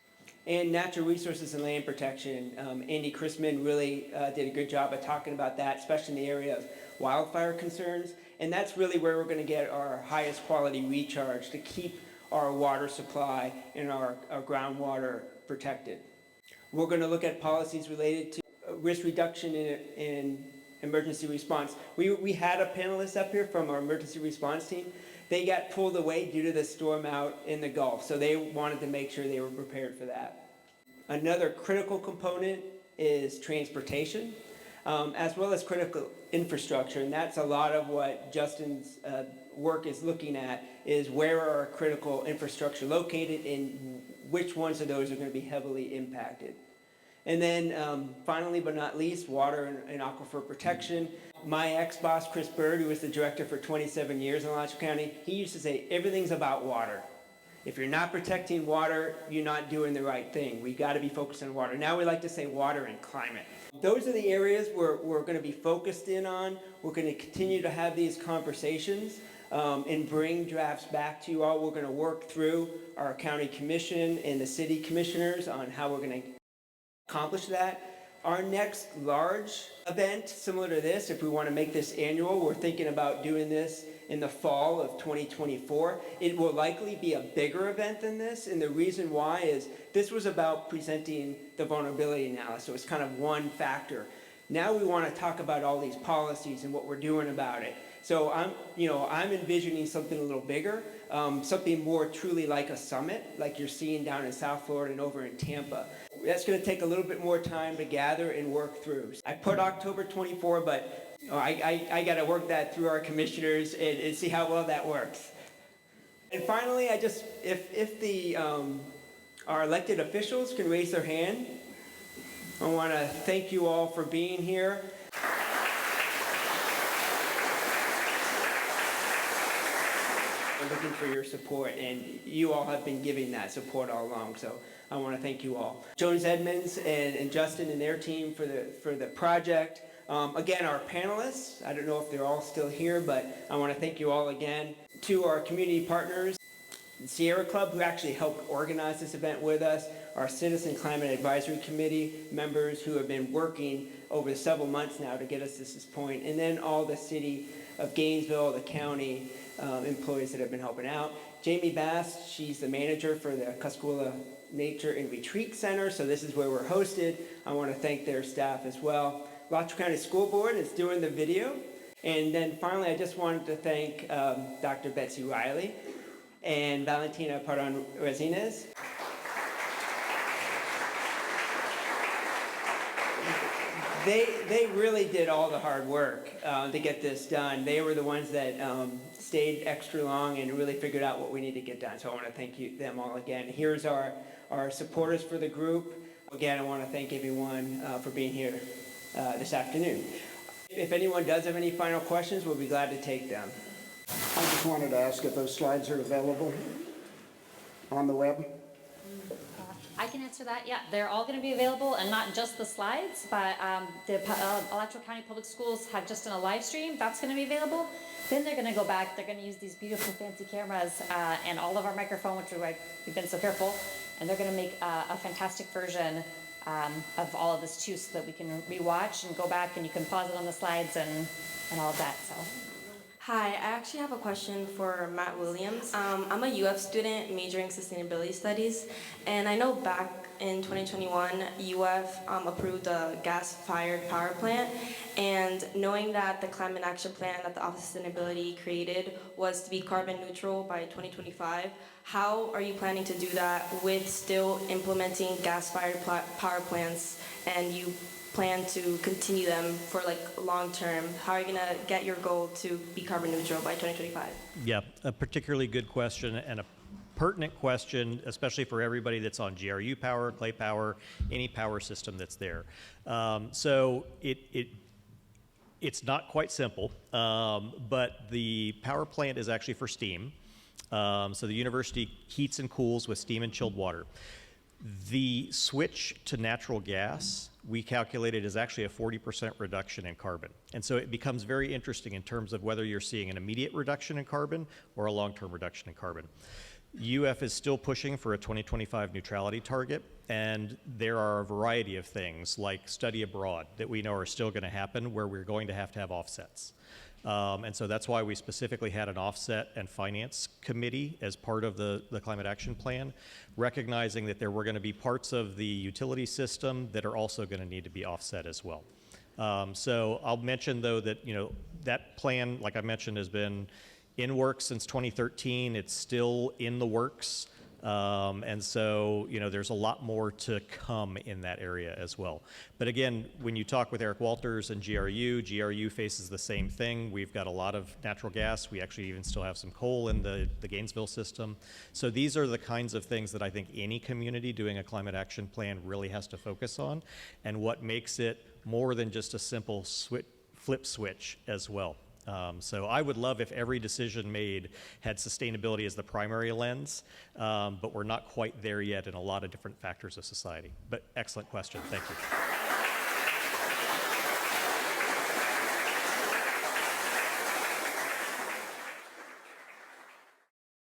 and natural resources and land protection. Andi Christman really did a good job of talking about that, especially in the area of wildfire concerns. And that's really where we're going to get our highest quality recharge to keep our water supply and our groundwater protected. We're going to look at policies related to risk reduction in emergency response. We had a panelist up here from our emergency response team. They got pulled away due to the storm out in the Gulf, so they wanted to make sure they were prepared for that. Another critical component is transportation, as well as critical infrastructure, and that's a lot of what Justin's work is looking at, is where are our critical infrastructure located and which ones of those are going to be heavily impacted. And then finally, but not least, water and aquifer protection. My ex-boss, Chris Bird, who was the director for 27 years in Alachua County, he used to say, everything's about water. If you're not protecting water, you're not doing the right thing. We got to be focused on water. Now we like to say water and climate. Those are the areas we're going to be focused in on. We're going to continue to have these conversations and bring drafts back to you all. We're going to work through our county commission and the city commissioners on how we're going to accomplish that. Our next large event, similar to this, if we want to make this annual, we're thinking about doing this in the fall of 2024. It will likely be a bigger event than this, and the reason why is this was about presenting the vulnerability analysis. So it's kind of one factor. Now we want to talk about all these policies and what we're doing about it. So I'm envisioning something a little bigger, something more truly like a summit, like you're seeing down in South Florida and over in Tampa. That's going to take a little bit more time to gather and work through. I put October 24, but I got to work that through our commissioners and see how well that works. And finally, if our elected officials can raise their hand, I want to thank you all for being here. I'm looking for your support, and you all have been giving that support all along, so I want to thank you all. Jones Edmunds and Justin and their team for the project. Again, our panelists, I don't know if they're all still here, but I want to thank you all again. To our community partners, the Sierra Club, who actually helped organize this event with us, our Citizen Climate Advisory Committee members who have been working over several months now to get us to this point, and then all the city of Gainesville, the county employees that have been helping out. Jamie Bass, she's the manager for the Cuscagoula Nature and Retreat Center, so this is where we're hosted. I want to thank their staff as well. Alachua County School Board is doing the video. And then finally, I just wanted to thank Dr. Betsy Riley and Valentina Paran-Resines. They really did all the hard work to get this done. They were the ones that stayed extra long and really figured out what we need to get done. So I want to thank them all again. Here's our supporters for the group. Again, I want to thank everyone for being here this afternoon. If anyone does have any final questions, we'll be glad to take them. I just wanted to ask if those slides are available on the web. I can answer that. Yeah, they're all going to be available, and not just the slides, but the Alachua County Public Schools have just done a live stream. That's going to be available. Then they're going to go back. They're going to use these beautiful fancy cameras and all of our microphone, which is why we've been so careful. And they're going to make a fantastic version of all of this too, so that we can rewatch and go back, and you can pause it on the slides and all of that. So Hi, I actually have a question for Matt Williams. I'm a UF student majoring in sustainability studies, and I know back in 2021, UF approved a gas-fired power plant, and knowing that the climate action plan that the Office of Sustainability created was to be carbon neutral by 2025, how are you planning to do that with still implementing gas-fired power plants, and you plan to continue them for like long term? How are you gonna get your goal to be carbon neutral by 2025? Yeah, a particularly good question and a pertinent question, especially for everybody that's on GRU power, clay power, any power system that's there. So it's not quite simple, but the power plant is actually for steam. So the university heats and cools with steam and chilled water. The switch to natural gas, we calculated, is actually a 40% reduction in carbon. And so it becomes very interesting in terms of whether you're seeing an immediate reduction in carbon or a long-term reduction in carbon. UF is still pushing for a 2025 neutrality target, and there are a variety of things like study abroad that we know are still going to happen where we're going to have offsets. And so that's why we specifically had an offset and finance committee as part of the climate action plan, recognizing that there were going to be parts of the utility system that are also going to need to be offset as well. So I'll mention though that, that plan, like I mentioned, has been in works since 2013. It's still in the works. And so, there's a lot more to come in that area as well. But again, when you talk with Eric Walters and GRU faces the same thing. We've got a lot of natural gas. We actually even still have some coal in the Gainesville system. So these are the kinds of things that I think any community doing a climate action plan really has to focus on, and what makes it more than just a simple flip switch as well. So I would love if every decision made had sustainability as the primary lens, but we're not quite there yet in a lot of different factors of society. But excellent question. Thank you.